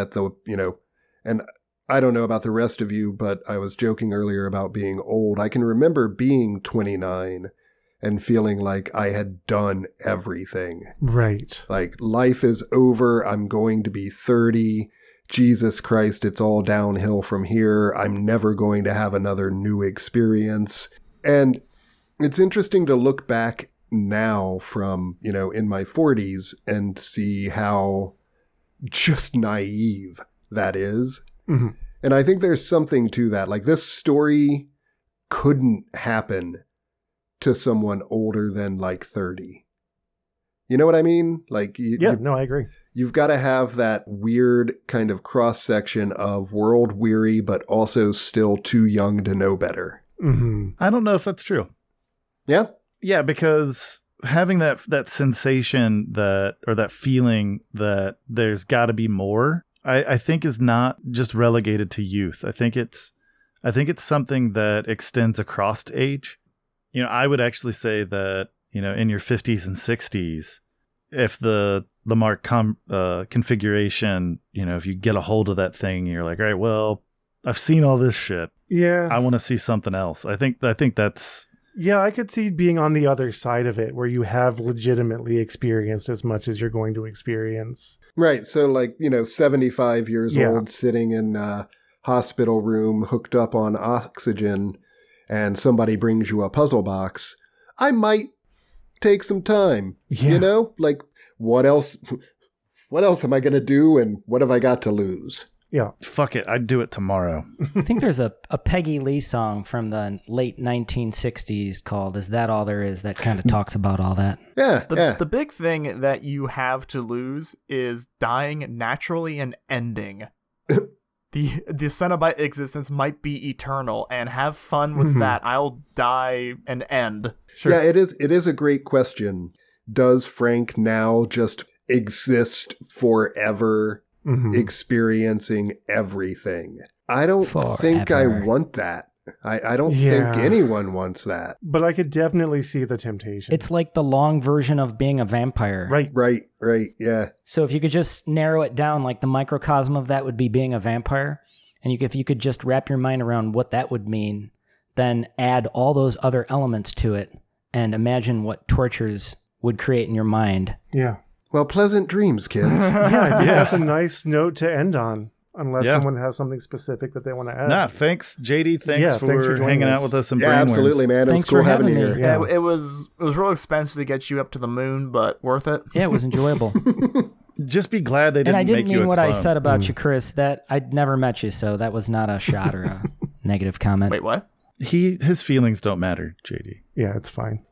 and I don't know about the rest of you, but I was joking earlier about being old. I can remember being 29 and feeling like I had done everything. Right. Like, life is over. I'm going to be 30. Jesus Christ, it's all downhill from here. I'm never going to have another new experience. And it's interesting to look back now from, in my 40s and see how just naive that is. And I think there's something to that. Like, this story couldn't happen to someone older than like 30. You know what I mean? Like, I agree. You've got to have that weird kind of cross section of world weary, but also still too young to know better. I don't know if that's true. Yeah. Yeah, because having that sensation that feeling that there's got to be more, I think is not just relegated to youth. I think it's I think it's something that extends across age. I would actually say that, in your 50s and 60s, if the mark configuration, if you get a hold of that thing, you're like, all right, well, I've seen all this shit. Yeah. I want to see something else. I think that's... Yeah, I could see being on the other side of it where you have legitimately experienced as much as you're going to experience. Right. So 75 years old, sitting in a hospital room, hooked up on oxygen, and somebody brings you a puzzle box. I might take some time, what else am I going to do? And what have I got to lose? Yeah. Fuck it. I'd do it tomorrow. I think there's a Peggy Lee song from the late 1960s called Is That All There Is that kind of talks about all that. Yeah. The big thing that you have to lose is dying naturally and ending. The Cenobite existence might be eternal, and have fun with that. I'll die and end. Sure. Yeah, it is a great question. Does Frank now just exist forever? Experiencing everything. I don't think I want that. I don't think anyone wants that. But I could definitely see the temptation. It's like the long version of being a vampire. Right, yeah. So if you could just narrow it down, like the microcosm of that would be being a vampire, and if you could just wrap your mind around what that would mean, then add all those other elements to it, and imagine what tortures would create in your mind. Yeah. Well, pleasant dreams, kids. I think that's a nice note to end on, unless someone has something specific that they want to add. Nah, thanks, JD. Thanks for hanging out with us and Brainworms. Absolutely, man. It was cool having you here. Yeah, it was real expensive to get you up to the moon, but worth it. Yeah, it was enjoyable. Just be glad they didn't make you a And I didn't mean what clone. I said about you, Chris, that I'd never met you, so that was not a shot or a negative comment. Wait, what? His feelings don't matter, JD. Yeah, it's fine.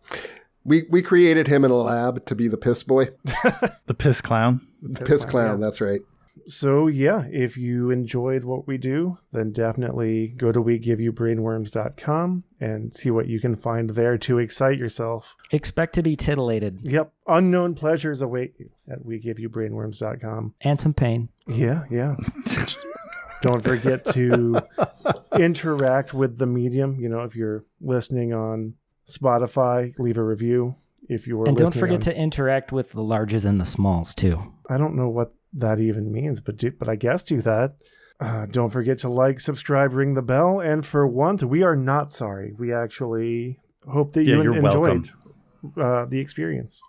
We created him in a lab to be the piss boy. The piss clown. Piss clown, that's right. So if you enjoyed what we do, then definitely go to WeGiveYouBrainworms.com and see what you can find there to excite yourself. Expect to be titillated. Yep. Unknown pleasures await you at WeGiveYouBrainworms.com. And some pain. Yeah. Don't forget to interact with the medium. If you're listening on Spotify, leave a review. If you were and don't forget to interact with the larges and the smalls too. I don't know what that even means, but I guess do that. Don't forget to like, subscribe, ring the bell, and for once, we are not sorry. We actually hope that you enjoyed the experience.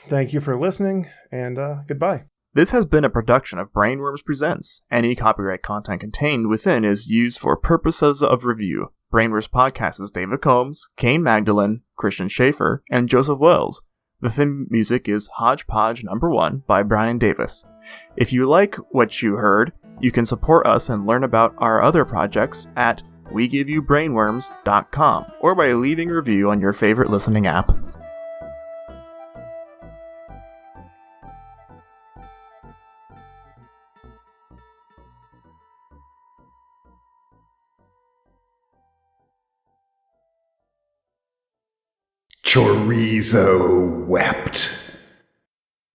Thank you for listening, and goodbye. This has been a production of Brainworms Presents. Any copyright content contained within is used for purposes of review. Brainworms Podcast is David Combs, Kaine Magdalen, Christian Schaefer, and Joseph Wells. The theme music is Hodgepodge No. 1 by Brian Davis. If you like what you heard, you can support us and learn about our other projects at WeGiveYouBrainworms.com or by leaving a review on your favorite listening app. Chorizo wept.